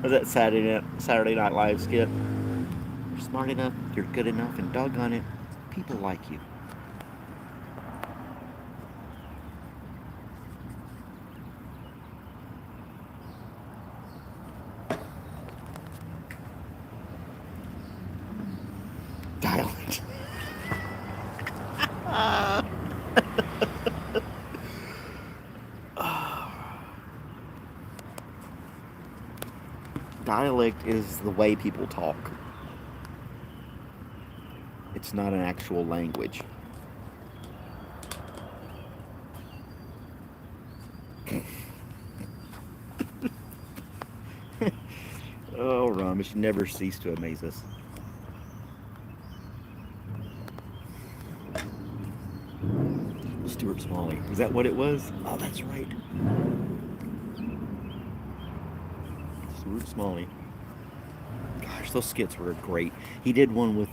Was that Saturday Night Live skit? You're smart enough, you're good enough, and doggone it, people like you. Dialect. Dialect is the way people talk. It's not an actual language. Oh, Ramesh, never cease to amaze us. Stuart Smalley. Is that what it was? Oh, that's right. Stuart Smalley. Gosh, those skits were great. He did one with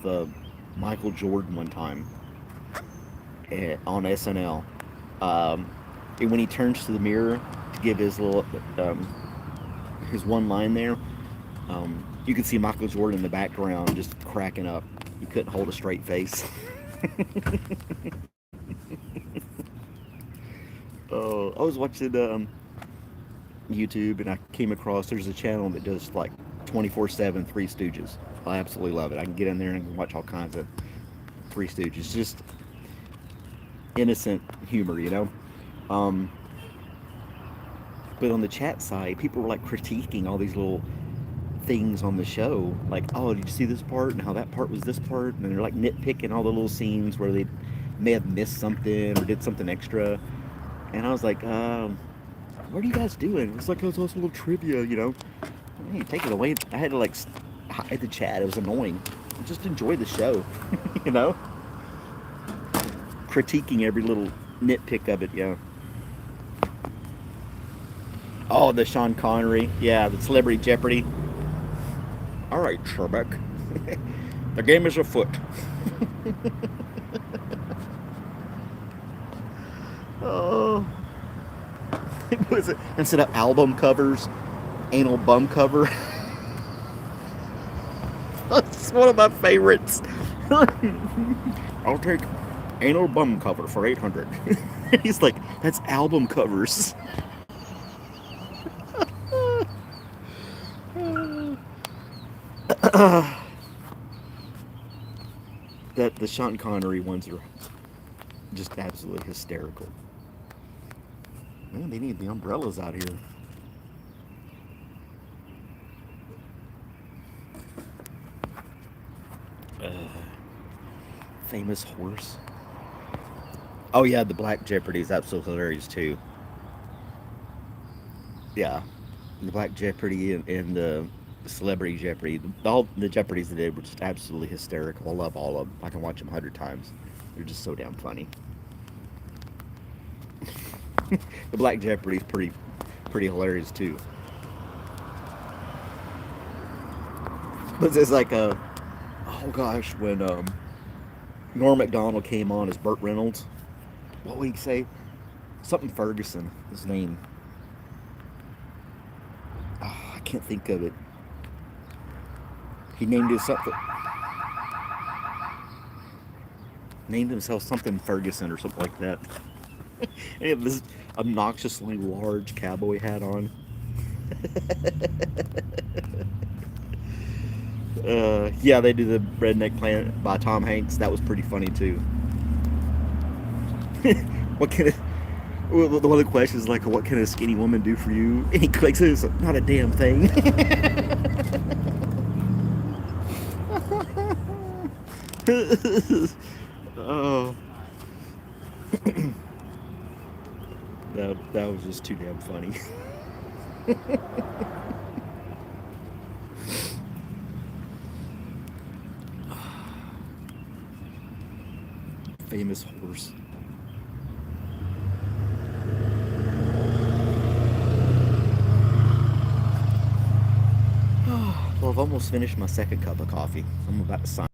Michael Jordan one time on SNL. And when he turns to the mirror to give his little his one line there, you could see Michael Jordan in the background just cracking up. He couldn't hold a straight face. Oh, I was watching YouTube, and I came across there's a channel that does like 24/7 Three Stooges. I absolutely love it. I can get in there and watch all kinds of Three Stooges. Just innocent humor, you know. But on the chat side, people were like critiquing all these little things on the show, like, oh, did you see this part and how that part was this part, and they're like nitpicking all the little scenes where they may have missed something or did something extra. And I was like, what are you guys doing? It's like, oh, it's also a little trivia, you know. Hey, take it away. I had to like hide the chat. It was annoying. Just enjoy the show, you know. Critiquing every little nitpick of it, yeah. Oh, the Sean Connery, yeah, the Celebrity Jeopardy. All right, Trebek, the game is afoot. Oh, was it instead of album covers, anal bum cover? That's one of my favorites. I'll take anal bum cover for 800. He's like, that's album covers. That the Sean Connery ones are just absolutely hysterical. Man, they need the umbrellas out here. Famous horse. Oh yeah, the Black Jeopardy is absolutely hilarious too. Yeah, the Black Jeopardy and the Celebrity Jeopardy. All the Jeopardies they did were just absolutely hysterical. I love all of them. I can watch them 100 times. They're just so damn funny. The Black Jeopardy is pretty hilarious too. But it's like oh gosh, when Norm Macdonald came on as Burt Reynolds. What would he say? Something Ferguson, his name. Oh, I can't think of it. He named himself something Ferguson or something like that. And he had this obnoxiously large cowboy hat on. Yeah, they do the Redneck Planet by Tom Hanks. That was pretty funny too. What can one of the questions is like, what can a skinny woman do for you? And he clicks it. It's not a damn thing. Oh, that was just too damn funny. Famous horse. Well, I've almost finished my second cup of coffee. I'm about to sign.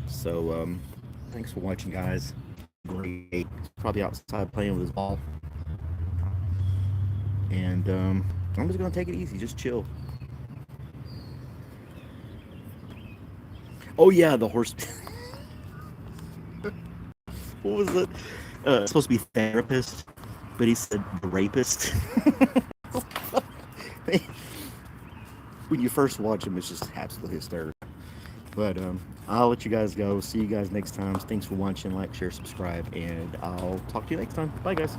So, thanks for watching, guys. Great. Probably outside playing with his ball. And I'm just gonna take it easy, just chill. Oh yeah, the horse. What was it? It's supposed to be therapist, but he said rapist. When you first watch him, it's just absolutely hysterical. But I'll let you guys go. See you guys next time. Thanks for watching. Like, share, subscribe, and I'll talk to you next time. Bye, guys.